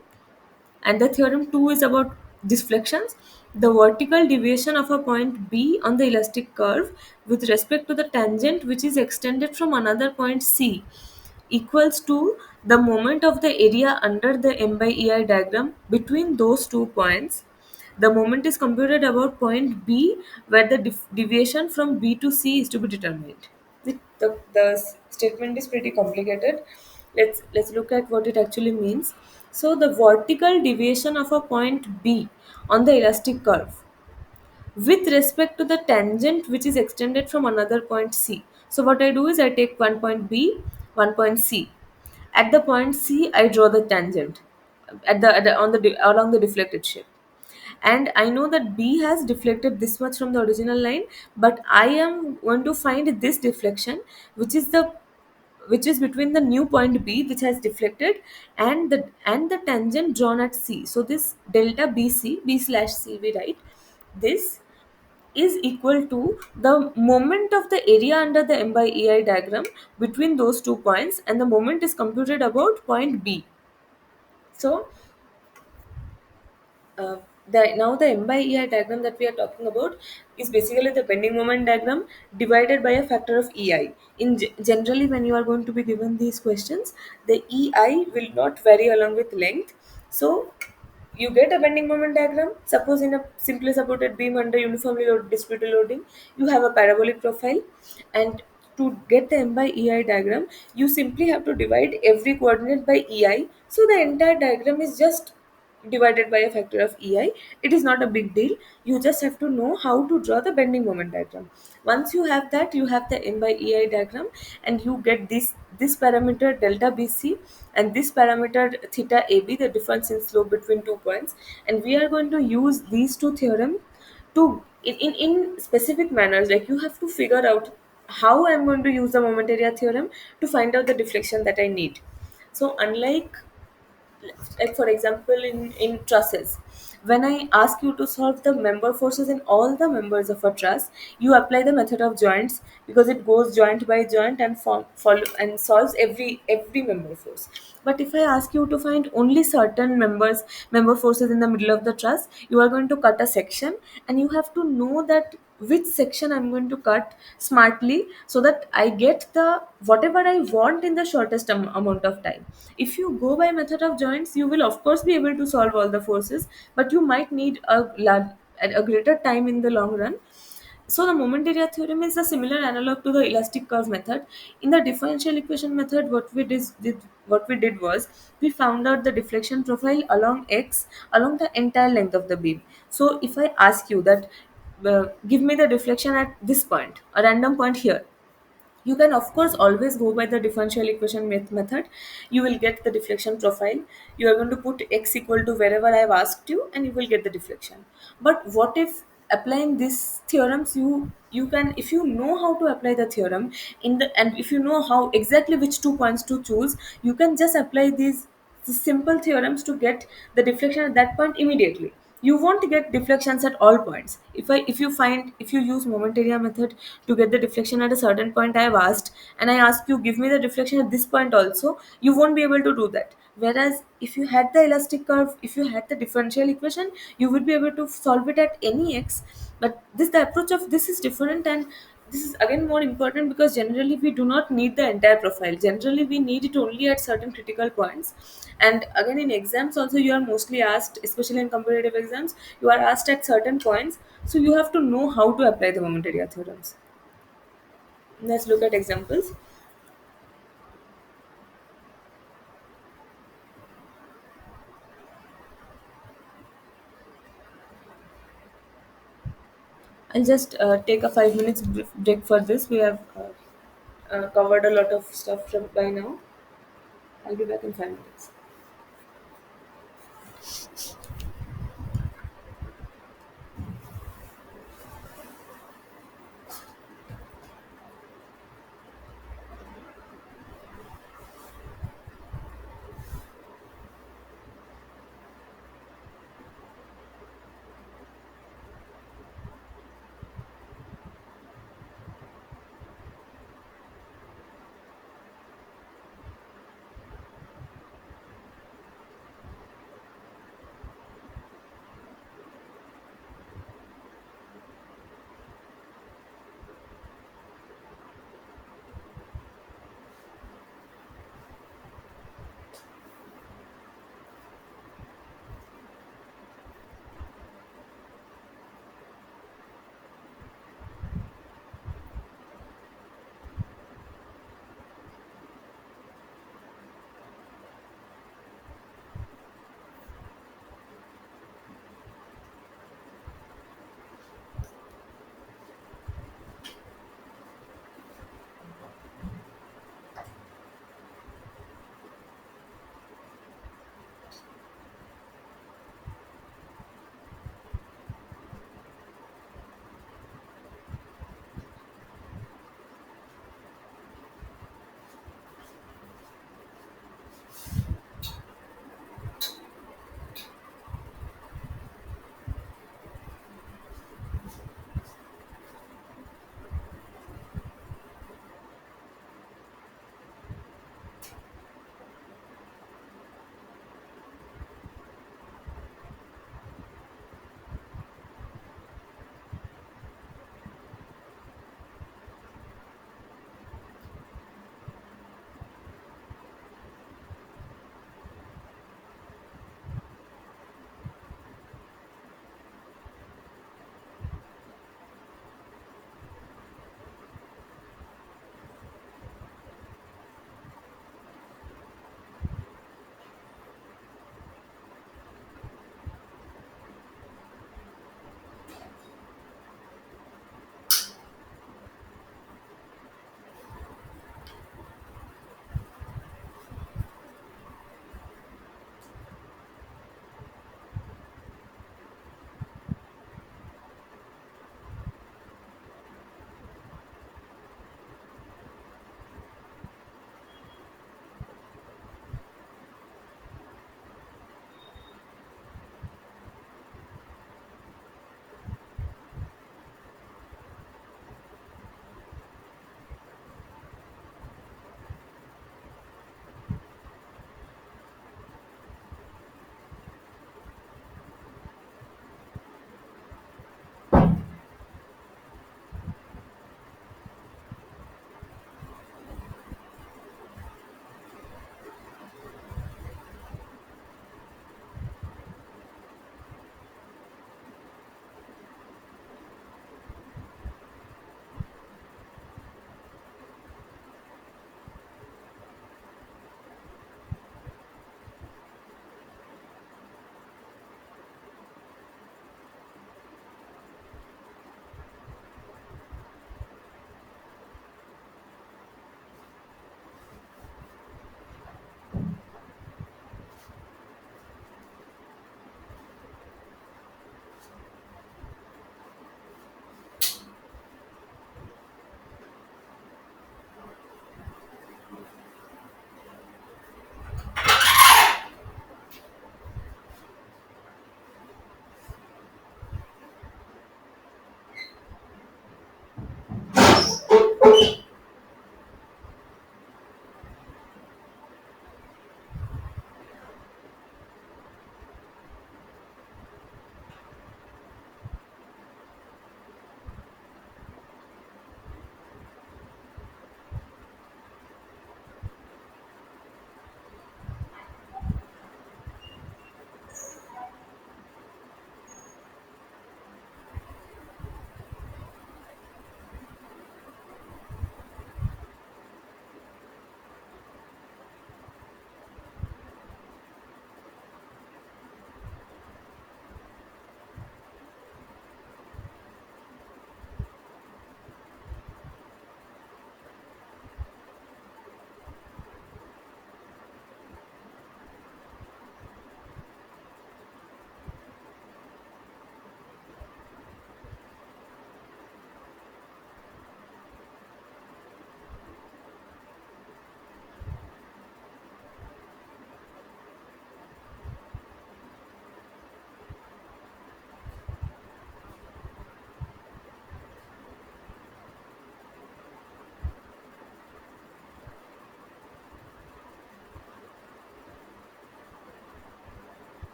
And the theorem 2 is about deflections. The vertical deviation of a point B on the elastic curve with respect to the tangent which is extended from another point C equals to the moment of the area under the m by ei diagram between those 2 points. The moment is computed about point B where the deviation from B to C is to be determined. The statement is pretty complicated. Let's look at what it actually means. So the vertical deviation of a point B on the elastic curve with respect to the tangent which is extended from another point C. So what I do is I take one point B, one point C. At the point C, I draw the tangent at the on the along the deflected shape, and I know that B has deflected this much from the original line, but I am going to find this deflection, which is between the new point B which has deflected and the tangent drawn at C. So this delta BC, B slash C, we write this is equal to the moment of the area under the m by ei diagram between those 2 points, and the moment is computed about point B. So uh, now the m by ei diagram that we are talking about is basically the bending moment diagram divided by a factor of ei. Generally, when you are going to be given these questions, the ei will not vary along with length. So you get a bending moment diagram. Suppose in a simply supported beam under uniformly loaded distributed loading, you have a parabolic profile, and to get the M by EI diagram, you simply have to divide every coordinate by EI. So the entire diagram is just divided by a factor of EI. It is not a big deal. You just have to know how to draw the bending moment diagram. Once you have that, you have the M by EI diagram, and you get this parameter delta BC and this parameter theta AB, the difference in slope between 2 points. And we are going to use these two theorem to in specific manners. Like, you have to figure out how I'm going to use the moment area theorem to find out the deflection that I need. So unlike, like for example, in trusses, when I ask you to solve the member forces in all the members of a truss, you apply the method of joints, because it goes joint by joint and follow and solves every member force. But if I ask you to find only certain member forces in the middle of the truss, you are going to cut a section, and you have to know that which section I'm going to cut smartly, so that I get the whatever I want in the shortest amount of time. If you go by method of joints, you will of course be able to solve all the forces, but you might need a greater time in the long run. So the moment area theorem is a similar analog to the elastic curve method. In the differential equation method, what we did was, we found out the deflection profile along x along the entire length of the beam. So if I ask you that, give me the deflection at this point, a random point here, you can of course always go by the differential equation method. You will get the deflection profile. You are going to put x equal to wherever I have asked you, and you will get the deflection. But what if applying these theorems, you can, if you know how to apply the theorem in the, and if you know how exactly which 2 points to choose, you can just apply these simple theorems to get the deflection at that point immediately. You won't get deflections at all points. If you use moment area method to get the deflection at a certain point I have asked, and I ask you, give me the deflection at this point also, you won't be able to do that. Whereas if you had the elastic curve, if you had the differential equation, you would be able to solve it at any x. But the approach of this is different, and this is again more important, because generally we do not need the entire profile. Generally we need it only at certain critical points. And again, in exams also, you are mostly asked, especially in competitive exams, you are asked at certain points. So you have to know how to apply the moment area theorems. Let's look at examples. I'll just take a 5 minutes break for this. We have covered a lot of stuff by now. I'll be back in 5 minutes.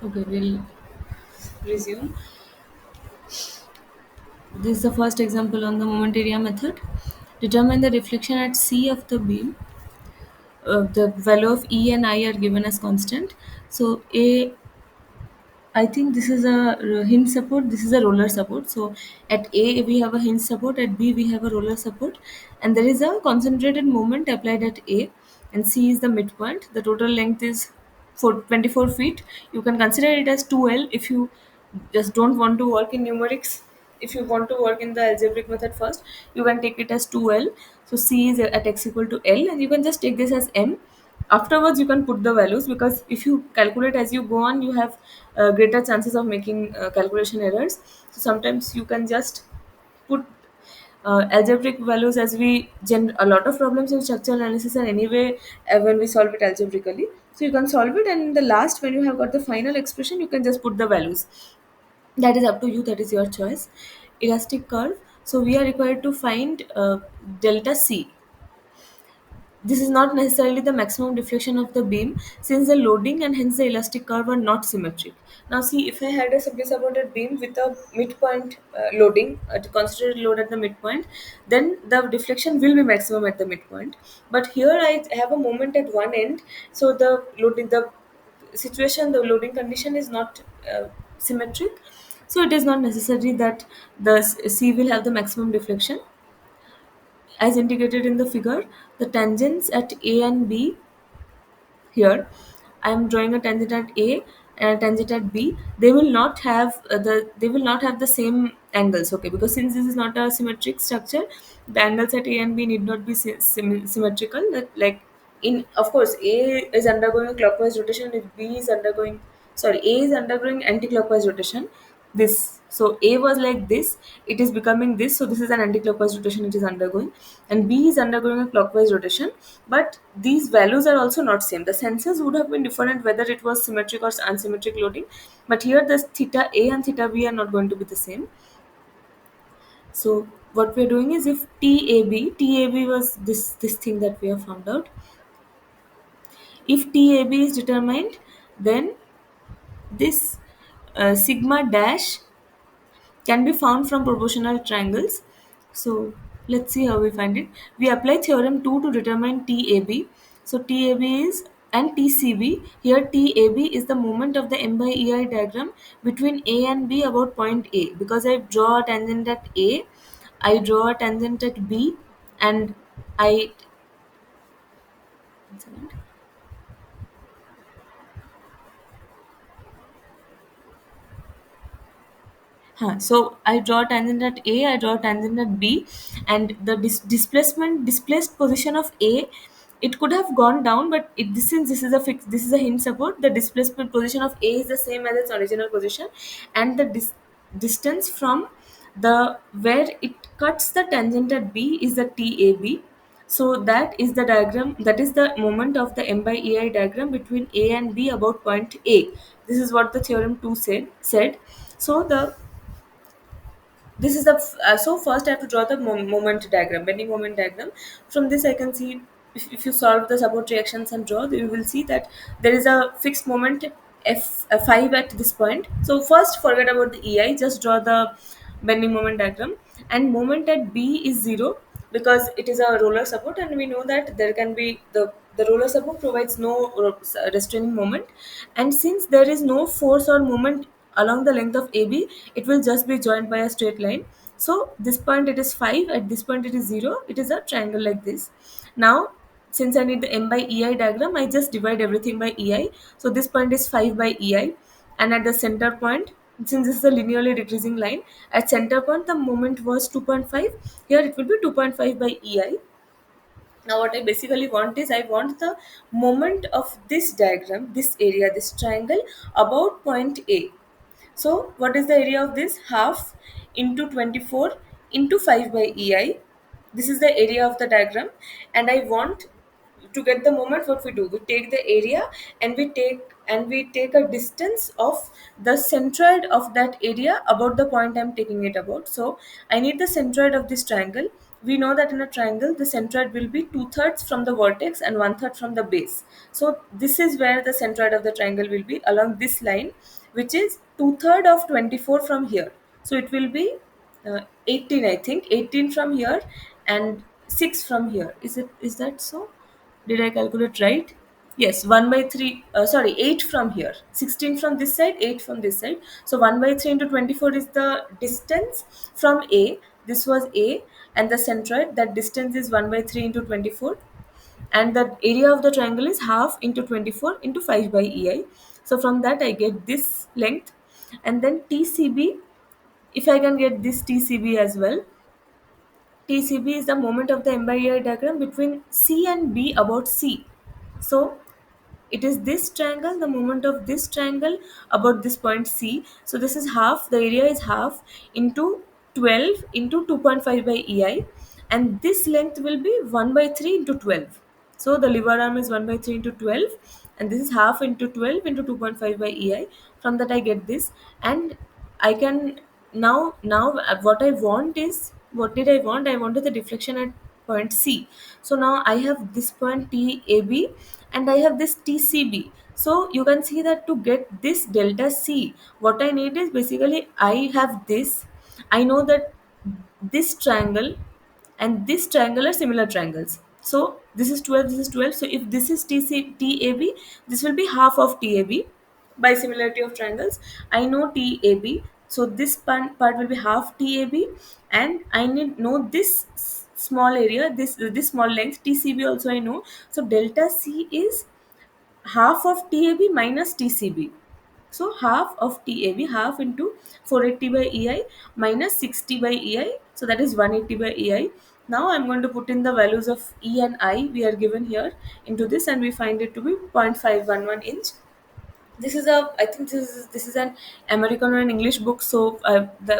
Okay, we'll resume. This is the first example on the moment area method. Determine the reflection at C of the beam. The value of E and I are given as constant. So A, I think this is a hinge support. This is a roller support. So at A we have a hinge support. At B we have a roller support, and there is a concentrated moment applied at A, and C is the midpoint. The total length is for 24 feet. You can consider it as 2L if you just don't want to work in numerics. If you want to work in the algebraic method first, you can take it as 2L. So C is at x equal to L, and you can just take this as M. Afterwards you can put the values, because if you calculate as you go on, you have greater chances of making calculation errors. So sometimes you can just put algebraic values, as we a lot of problems in structural analysis are anyway when we solve it algebraically. So you can solve it, and in the last, when you have got the final expression, you can just put the values. That is up to you, that is your choice. Elastic curve. So we are required to find delta C. This is not necessarily the maximum deflection of the beam, since the loading and hence the elastic curve are not symmetric. Now see, if I had a simply supported beam with a midpoint loading, a concentrated load at the midpoint, then the deflection will be maximum at the midpoint. But here I have a moment at one end, so the situation, the loading condition is not symmetric. So it is not necessary that the C will have the maximum deflection. As indicated in the figure, the tangents at A and B, here I am drawing a tangent at A and a tangent at B. They will not have the same angles, okay? Because since this is not a symmetric structure, the angles at A and B need not be symmetrical. That, like, in of course A is undergoing a clockwise rotation, if B is undergoing, sorry, A is undergoing anti-clockwise rotation. This, so A was like this, it is becoming this, so this is an anti-clockwise rotation it is undergoing, and B is undergoing a clockwise rotation. But these values are also not same. The sensors would have been different whether it was symmetric or unsymmetric loading, but here the theta A and theta B are not going to be the same. So what we're doing is, if TAB was this thing that we have found out. If TAB is determined, then this sigma dash can be found from proportional triangles. So let's see how we find it. We apply theorem 2 to determine TAB. So TAB is, and TCB. Here TAB is the moment of the M by EI diagram between A and B about point A. Because I draw a tangent at A, I draw a tangent at B, and I so I draw a tangent at A, I draw a tangent at B, and the displaced position of A, it could have gone down, but since this is a this is a hinge support, the displacement position of A is the same as its original position, and the distance from the where it cuts the tangent at B is the TAB. So that is the diagram, that is the moment of the M by EI diagram between A and B about point A. This is what the theorem 2 said. So the this is the so first I have to draw the moment diagram, bending moment diagram. From this I can see, if you solve the support reactions and draw, you will see that there is a fixed moment f5 at this point. So first forget about the EI, just draw the bending moment diagram. And moment at B is 0, because it is a roller support, and we know that there can be the roller support provides no restraining moment. And since there is no force or moment along the length of AB, it will just be joined by a straight line. So this point it is 5, at this point it is 0, it is a triangle like this. Now since I need the M by EI diagram, I just divide everything by EI. So this point is 5 by EI, and at the center point, since this is a linearly decreasing line, at center point the moment was 2.5, here it will be 2.5 by EI. Now what I basically want is, I want the moment of this diagram, this area, this triangle, about point A. So what is the area of this? Half into 24 into 5 by EI. This is the area of the diagram, and I want to get the moment. What we do, we take the area, and we take a distance of the centroid of that area about the point I'm taking it about. So I need the centroid of this triangle. we know that in a triangle the centroid will be two-thirds from the vertex and one-third from the base. So this is where the centroid of the triangle will be along this line, which is two-third of 24 from here. So it will be 18, I think, 18 from here and 6 from here. Is that so? Did I calculate right? Yes, 1 by 3, sorry, 8 from here. 16 from this side, 8 from this side. So 1 by 3 into 24 is the distance from A. This was A, and the centroid, that distance is 1 by 3 into 24. And the area of the triangle is half into 24 into 5 by EI. So from that I get this length. And then TCB, if I can get this TCB as well, TCB is the moment of the M by EI diagram between C and B about C. So it is this triangle, the moment of this triangle about this point C. So this is half, the area is half into 12 into 2.5 by EI, and this length will be 1 by 3 into 12. So the lever arm is 1 by 3 into 12, and this is half into 12 into 2.5 by EI. From that I get this, and I can now what I want is, what did I want? I wanted the deflection at point C. So now I have this point TAB and I have this TCB. So you can see that to get this delta C, what I need is basically I have this. I know that this triangle and this triangle are similar triangles. So this is 12, this is 12. So if this is TAB, this will be half of TAB by similarity of triangles. I know TAB. So this part will be half TAB, and I need know this small area, this small length TCB also I know. So delta C is half of TAB minus TCB. So half of TAB, half into 480 by EI minus 60 by EI. So that is 180 by EI. Now I'm going to put in the values of E and I we are given here into this, and we find it to be 0.511 inch. This is a, I think this is an American or an English book, so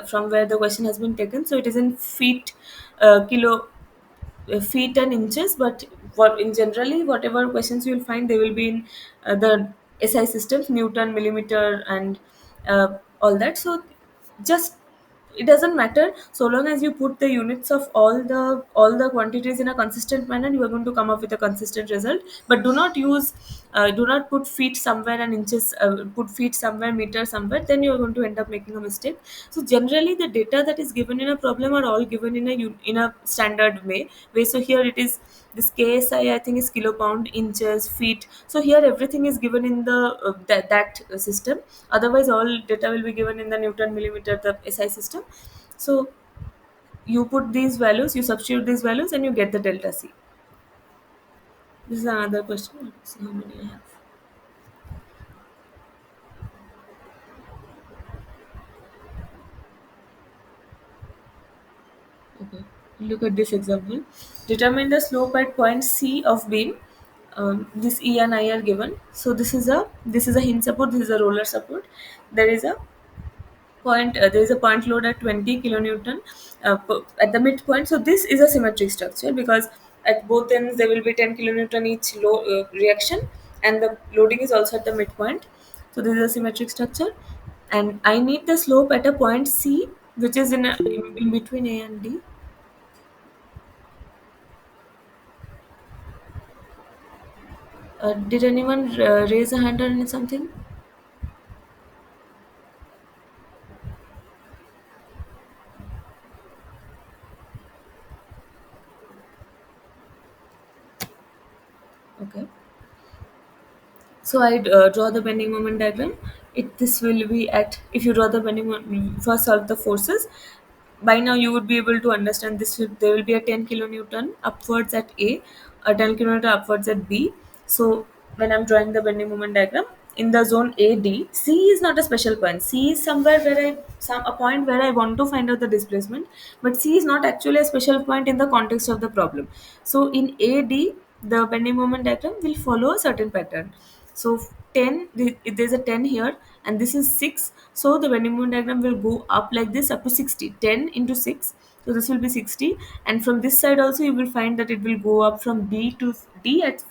from where the question has been taken. So it is in feet, feet and inches, but what in generally whatever questions you will find, they will be in the SI systems, Newton, millimeter, and all that. So just, it doesn't matter, so long as you put the units of all the quantities in a consistent manner, you are going to come up with a consistent result. But do not put feet somewhere and inches, put feet somewhere, meter somewhere, then you are going to end up making a mistake. So generally the data that is given in a problem are all given in a standard way. So here it is, this KSI I think is kilo, pound, inches, feet. So here everything is given in the that system. Otherwise all data will be given in the Newton, millimeter, the SI system. So you put these values, you substitute these values, and you get the delta C. This is another question. Let's see how many I have. Okay. Look at this example. Determine the slope at point C of beam. This E and I are given. So this is a hinge support. This is a roller support. There is a there is a point load at 20 kilonewton at the midpoint. So this is a symmetric structure because at both ends there will be 10 kilonewton each reaction, and the loading is also at the midpoint. So this is a symmetric structure, and I need the slope at a point C, which is in between A and D. Did anyone raise a hand or something? Okay. So I draw the bending moment diagram. This will be at, if you draw the bending moment, first solve the forces. By now you would be able to understand this. There will be a 10 kilonewton upwards at a 10 kilonewton upwards at B. So when I'm drawing the bending moment diagram in the zone AD, C is not a special point. C is somewhere where a point where I want to find out the displacement, but C is not actually a special point in the context of the problem. So in AD, the bending moment diagram will follow a certain pattern. So 10, there's a 10 here, and this is 6. So the bending moment diagram will go up like this up to 60. 10 into 6. So this will be 60. And from this side also you will find that it will go up from B to D at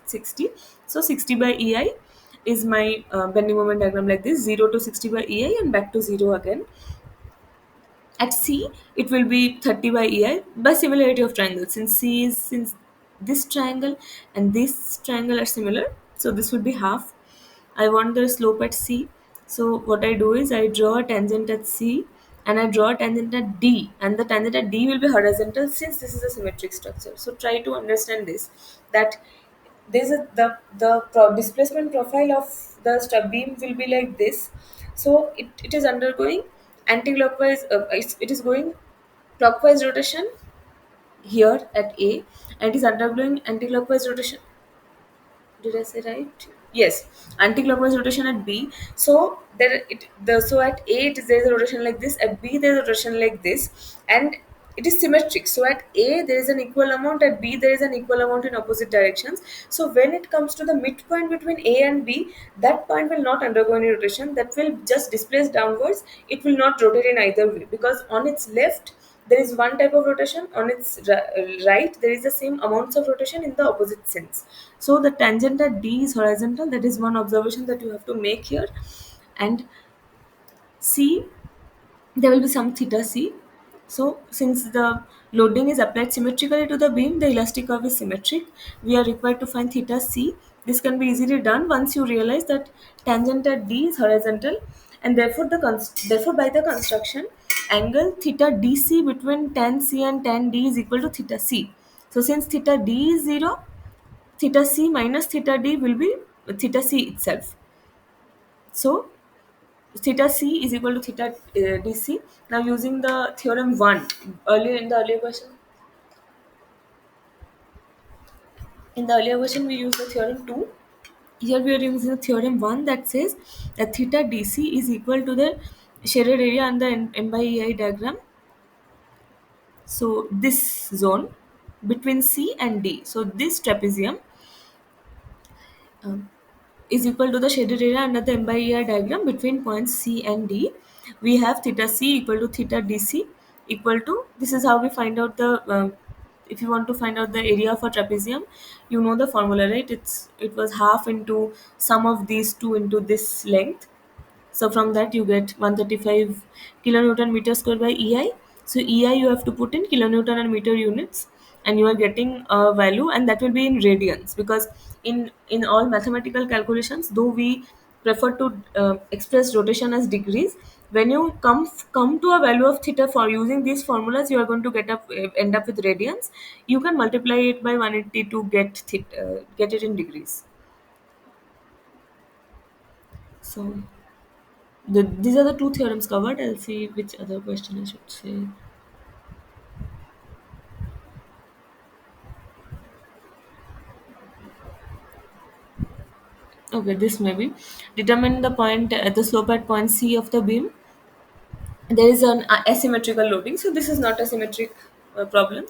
60. So 60 by EI is my bending moment diagram like this, 0 to 60 by EI and back to 0 again. At C, it will be 30 by EI by similarity of triangles. Since this triangle and this triangle are similar, so this would be half. I want the slope at C. So what I do is I draw a tangent at C and I draw a tangent at D, and the tangent at D will be horizontal since this is a symmetric structure. So try to understand this, that there's a displacement profile of the beam will be like this. So it is undergoing anti-clockwise, it is going clockwise rotation here at A, and it is undergoing anti-clockwise rotation. Did I say right? Yes, anti-clockwise rotation at B. So so at A there is a rotation like this. At B there is a rotation like this, and it is symmetric. So at A there is an equal amount. At B there is an equal amount in opposite directions. So when it comes to the midpoint between A and B, that point will not undergo any rotation. That will just displace downwards. It will not rotate in either way, because on its left there is one type of rotation, on its right there is the same amounts of rotation in the opposite sense. So the tangent at D is horizontal. That is one observation that you have to make here. And C, there will be some theta C. So since the loading is applied symmetrically to the beam, the elastic curve is symmetric. We are required to find theta C. This can be easily done once you realize that tangent at D is horizontal, and therefore therefore by the construction, angle theta DC between tan C and tan D is equal to theta C. So since theta D is 0, theta C minus theta D will be theta C itself. So theta C is equal to theta DC. Now using the theorem 1, earlier in the earlier question, we used the theorem 2. Here we are using the theorem 1 that says that theta DC is equal to the shaded area under M by EI diagram. So this zone between C and D. So this trapezium um, is equal to the shaded area under the M by EI diagram between points C and D. We have theta C equal to theta DC equal to, this is how we find out the, if you want to find out the area of a trapezium, you know the formula, right? It was half into sum of these two into this length. So from that you get 135 kilonewton meter square by EI. So EI you have to put in kilonewton and meter units, and you are getting a value, and that will be in radians, because in all mathematical calculations, though we prefer to express rotation as degrees, when you come to a value of theta for using these formulas, you are going to end up with radians. You can multiply it by 180 to get it in degrees. So these are the two theorems covered. I'll see which other question I should say. Okay, this may be determine the point at the slope at point C of the beam. There is an asymmetrical loading, so this is not a symmetric problem.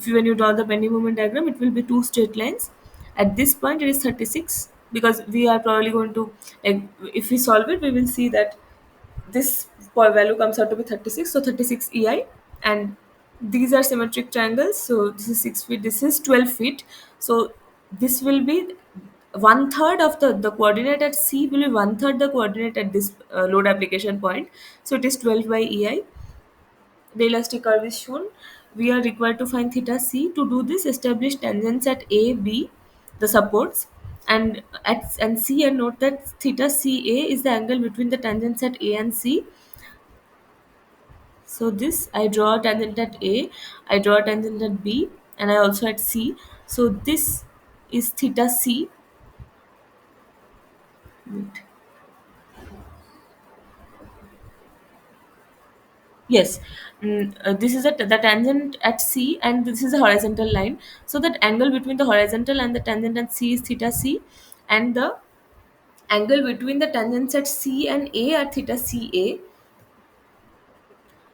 When you draw the bending moment diagram, it will be two straight lines. At this point, it is 36, because we are probably going to, like, if we solve it, we will see that this value comes out to be 36, so 36 EI, and these are symmetric triangles. So this is 6 feet, this is 12 feet. So this will be one third of the coordinate at C will be one third the coordinate at this load application point. So it is 12 by EI. The elastic curve is shown. We are required to find theta C. To do this, establish tangents at A, B, the supports, and C, and note that theta CA is the angle between the tangents at A and C. So this, I draw a tangent at A, I draw a tangent at B, and I also at C. So this is theta C. Wait. Yes, this is the tangent at C, and this is a horizontal line. So that angle between the horizontal and the tangent at C is theta C, and the angle between the tangents at C and A are theta CA.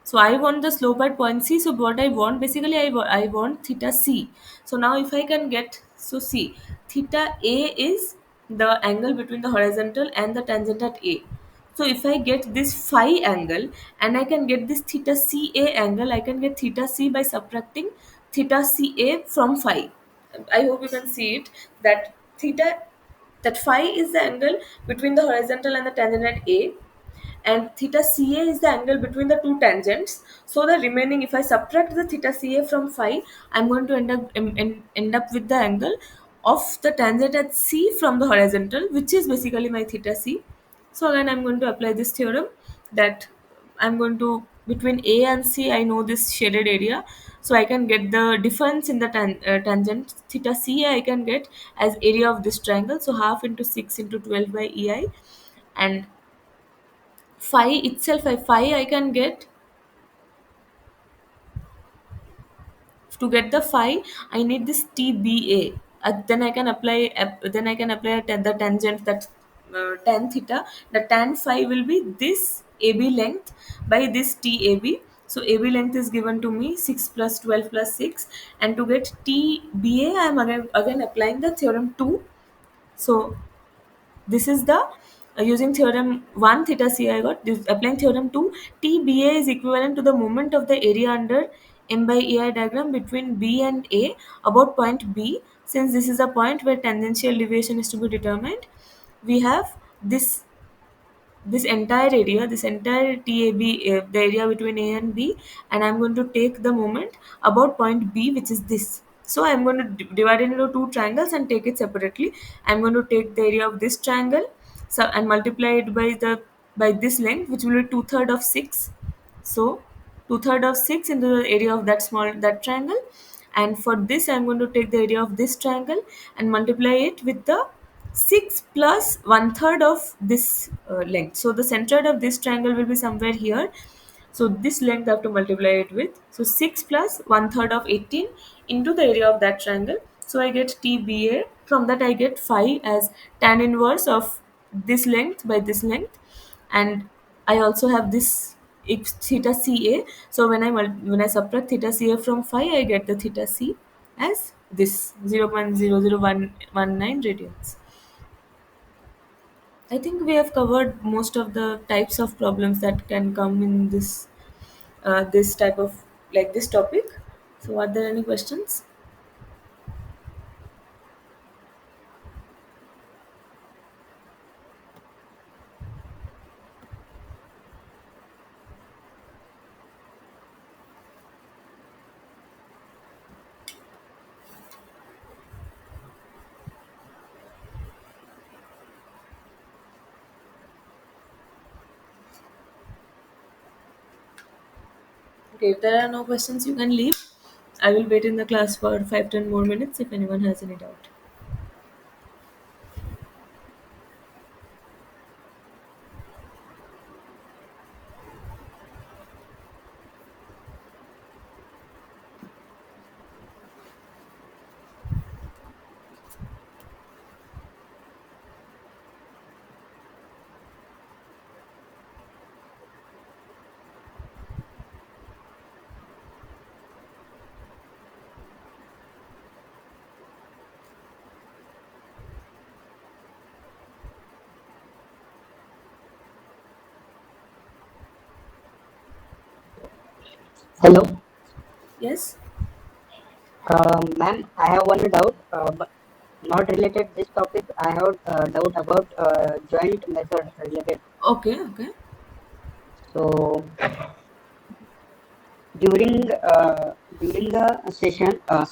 So I want the slope at point C. So what I want, basically, I want theta C. So now if I can get, so see, theta A is the angle between the horizontal and the tangent at A. So if I get this phi angle, and I can get this theta CA angle, I can get theta C by subtracting theta CA from phi. I hope you can see it, that theta, that phi is the angle between the horizontal and the tangent at A, and theta CA is the angle between the two tangents. So the remaining, if I subtract the theta CA from phi, I'm going to end up with the angle of the tangent at C from the horizontal, which is basically my theta C. So again, I'm going to apply this theorem that I'm going to, between A and C, I know this shaded area. So I can get the difference in the tangent theta C I can get as area of this triangle. So half into 6 into 12 by EI, and phi itself, phi I can get, to get the phi I need this TBA. Then I can apply, the tangent, that tan theta, the tan phi will be this AB length by this TAB. So AB length is given to me 6 plus 12 plus 6, and to get TBA I am again applying the theorem 2. So this is the, using theorem 1 theta c I got this, applying theorem 2, TBA is equivalent to the moment of the area under M by EI diagram between B and A about point B. Since this is a point where tangential deviation is to be determined, we have this entire area, this entire TAB, the area between A and B, and I'm going to take the moment about point B, which is this. So I'm going to divide it into two triangles and take it separately. I'm going to take the area of this triangle, so, and multiply it by this length, which will be 2/3 of 6. So 2/3 of 6 into the area of that triangle, and for this I'm going to take the area of this triangle and multiply it with the 6 plus 1/3 of this length. So the centroid of this triangle will be somewhere here. So this length I have to multiply it with. So 6 plus 1/3 of 18 into the area of that triangle. So I get TBA. From that I get phi as tan inverse of this length by this length, and I also have this theta CA. So when I subtract theta CA from phi, I get the theta C as this 0.00119 radians. I think we have covered most of the types of problems that can come in this type of, like, this topic. So are there any questions? Okay, if there are no questions, you can leave. I will wait in the class for 5-10 more minutes if anyone has any doubt. Hello, Yes? ma'am. I have one doubt, but not related this topic. I have doubt about joint method related. Okay, okay. So during during the session, uh,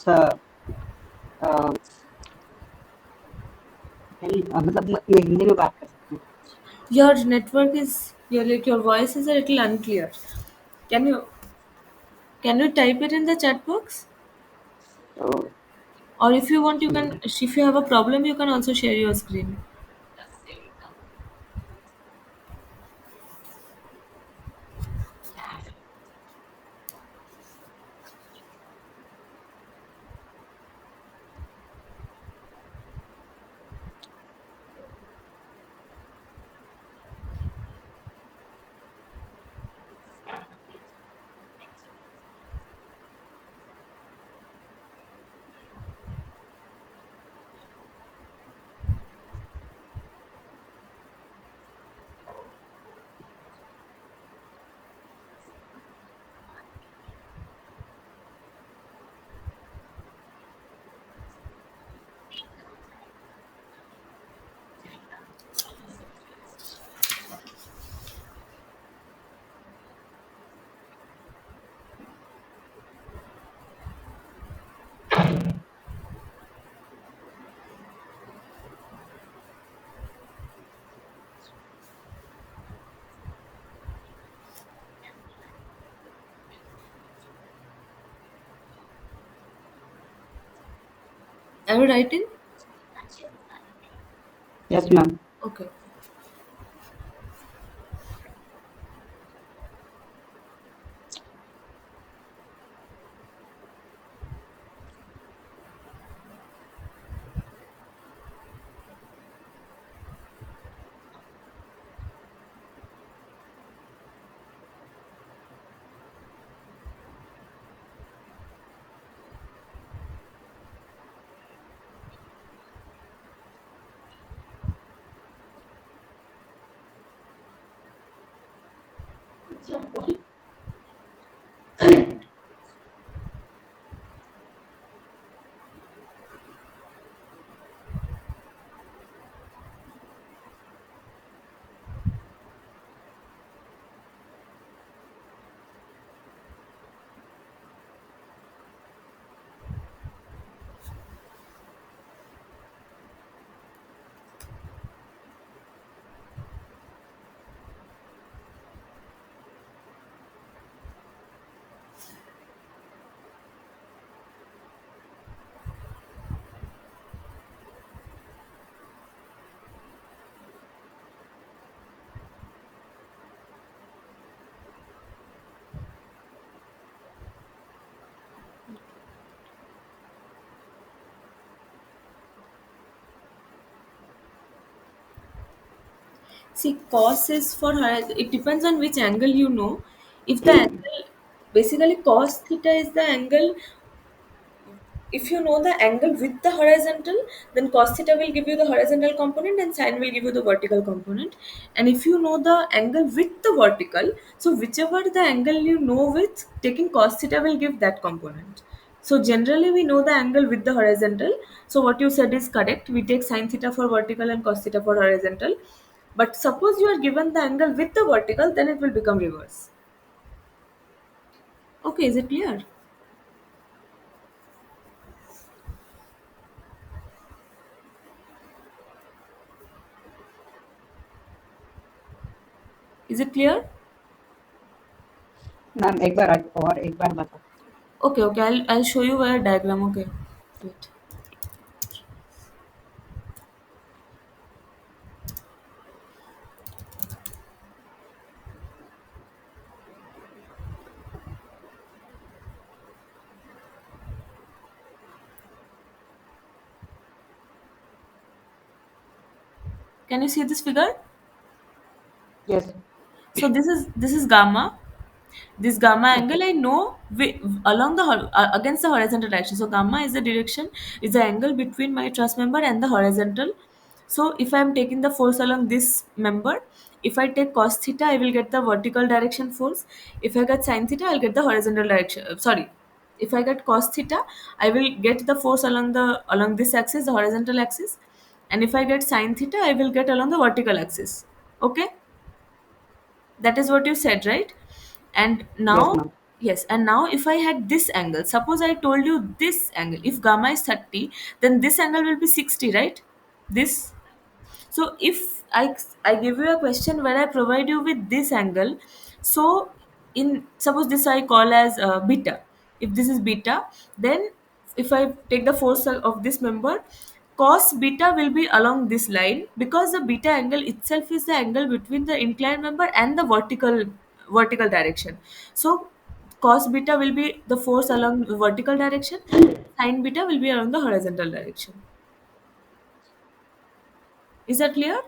मतलब मैं हिंदी में बात कर सकती हूँ. Your network is, your voice is a little unclear. Can you can you type it in the chat box? So Or if you want, you can, if you have a problem, you can also share your screen. Are you writing? Yes, ma'am. Okay. See, cos is for it depends on which angle you know. If the angle, basically cos theta is the angle. If you know the angle with the horizontal, then cos theta will give you the horizontal component and sine will give you the vertical component. And if you know the angle with the vertical, so whichever the angle you know with, taking cos theta will give that component. So generally we know the angle with the horizontal. So what you said is correct. We take sine theta for vertical and cos theta for horizontal. But suppose you are given the angle with the vertical, then it will become reverse. Okay, is it clear? Is it clear? Ma'am एक बार और एक बार बता. Okay, okay. I'll show you a diagram. Okay. Wait. Can you see this figure? Yes. So this is gamma. This gamma angle I know along the against the horizontal direction. So gamma is the direction, is the angle between my truss member and the horizontal. So if I am taking the force along this member, if I take cos theta, I will get the vertical direction force. If I get sin theta, I'll get the horizontal direction. Sorry, if I get cos theta, I will get the force along this axis, the horizontal axis, and if I get sin theta, I will get along the vertical axis. Okay, that is what you said, right? And Yes, now, ma'am. yes, and now if I had this angle, suppose I told you this angle, if gamma is 30, then this angle will be 60, right? This. So if I give you a question where I provide you with this angle, so in suppose this I call as beta. If this is beta, then if I take the force of this member, cos beta will be along this line because the beta angle itself is the angle between the inclined member and the vertical direction. So cos beta will be the force along the vertical direction, sin beta will be along the horizontal direction. Is that clear?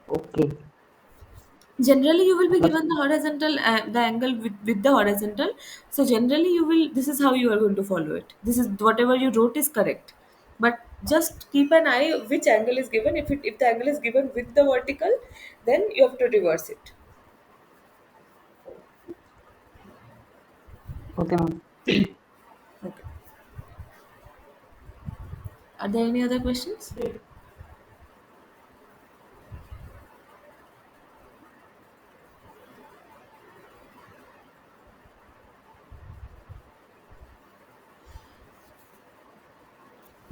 Okay. Generally you will be मतलब given the horizontal the angle with the horizontal. So generally you will, this is how you are going to follow it. This is whatever you wrote is correct, but just keep an eye which angle is given. If the angle is given with the vertical, then you have to reverse it. okay, ma'am. Okay, are there any other questions?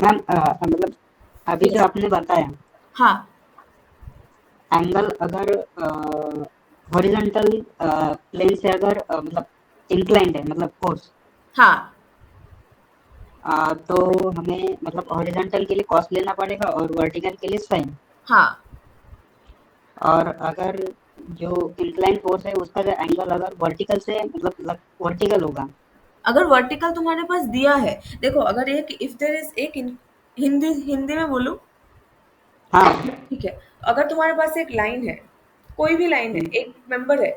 Ma'am मतलब अभी जो Yes. आपने बताया हाँ. Angle अगर horizontal plane से अगर मतलब इंक्लाइंड है मतलब कोर्स, हाँ तो हमें मतलब हॉरिजॉन्टल के लिए कॉस लेना पड़ेगा और वर्टिकल के लिए साइन। हाँ। और अगर जो इंक्लाइंड फोर्स है उसका जो एंगल अगर वर्टिकल से मतलब वर्टिकल होगा। अगर वर्टिकल तुम्हारे पास दिया है, देखो अगर एक इफ देयर इज एक हिंदी हिंदी में बोलूं, हाँ। ठीक है, अगर तुम्हारे पास एक लाइन है, कोई भी लाइन है, हम्म, एक मेंबर है,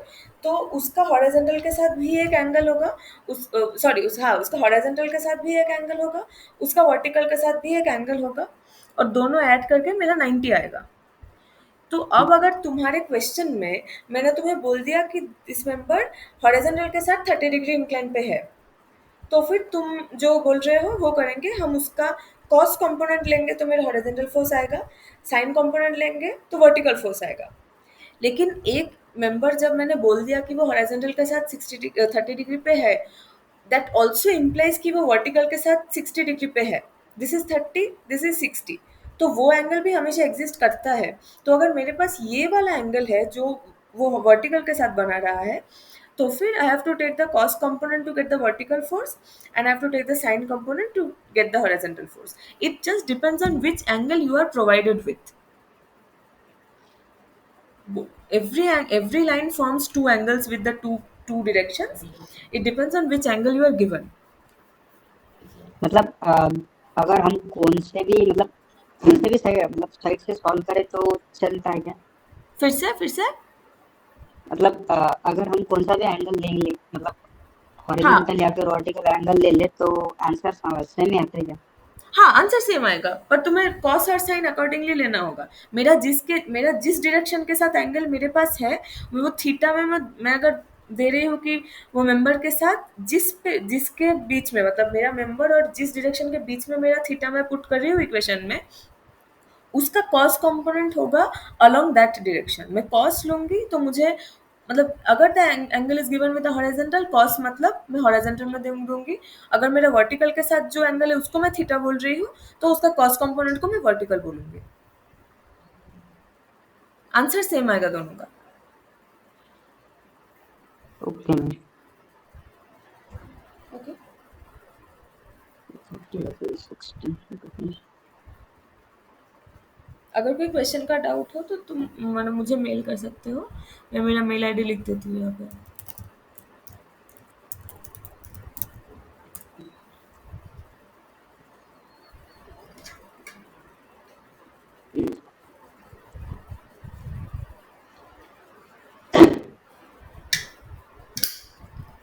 तो उसका हॉरिजॉन्टल के साथ भी एक एंगल होगा, उस सॉरी उस हाँ उसका हॉरिजॉन्टल के साथ भी एक एंगल होगा, उसका वर्टिकल के साथ भी एक एंगल होगा, और दोनों ऐड करके मेरा 90 आएगा। तो अब हम्म, अगर तुम्हारे क्वेश्चन में मैंने तुम्हें बोल दिया कि दिस मेंबर हॉरिजॉन्टल के साथ 30 डिग्री इंक्लाइन पे है, तो फिर तुम जो बोल रहे हो वो करेंगे हम, उसका कॉस कंपोनेंट लेंगे तो मेरा हॉरिजॉन्टल फोर्स आएगा, साइन कंपोनेंट लेंगे तो वर्टिकल फोर्स आएगा। लेकिन एक मेंबर जब मैंने बोल दिया कि वो हॉरिजॉन्टल के साथ 30 डिग्री पे है, दैट ऑल्सो इम्प्लाइज कि वो वर्टिकल के साथ 60 डिग्री पे है। दिस इज 30, दिस इज 60, तो वो एंगल भी हमेशा एग्जिस्ट करता है। तो अगर मेरे पास ये वाला एंगल है जो वो वर्टिकल के साथ बना रहा है, तो फिर I have to take the cos component to get the vertical force, and I have to take the sine component to get the horizontal force. It just depends on which angle you are provided with. Every line forms two angles with the two directions. It depends on which angle you are given. मतलब अगर हम कौन से भी side से solve करें तो चलता है क्या? फिर से। मतलब अगर हम कौन सा भी एंगल लेंगे मतलब हाँ हॉरिजॉन्टल या फिर वर्टिकल एंगल ले ले तो आंसर सेम ही आता है क्या? हाँ, आंसर सेम आएगा, पर तुम्हें कॉस और साइन अकॉर्डिंगली लेना होगा। मेरा जिस डायरेक्शन के साथ एंगल मेरे पास है, वो थीटा में मैं अगर दे रही हूँ कि वो मेंबर के साथ जिसके बीच में, मतलब मेरा मेंबर और जिस डायरेक्शन के बीच में मेरा थीटा मैं पुट कर रही हूँ इक्वेशन में, उसका कॉस कंपोनेंट होगा अलोंग दैट डायरेक्शन। मैं कॉस लूंगी तो मुझे, मतलब अगर the angle is given with horizontal cos, मतलब मैं हॉरिजॉन्टल में दूंगी। अगर मेरा वर्टिकल के साथ जो एंगल है उसको मैं थीटा बोल रही हूँ, तो उसका कॉस कंपोनेंट को मैं वर्टिकल बोलूंगी। आंसर सेम आएगा दोनों का। Okay ma'am. ओके। अगर कोई क्वेश्चन का डाउट हो तो तुम मतलब मुझे मेल कर सकते हो, मैं मेरा मेल आईडी लिख देती हूँ यहाँ पे।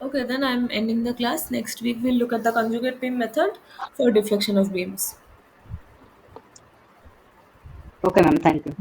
Okay, then I'm ending the class. Next week we'll look at the conjugate beam method for deflection of beams. Okay ma'am, thank you.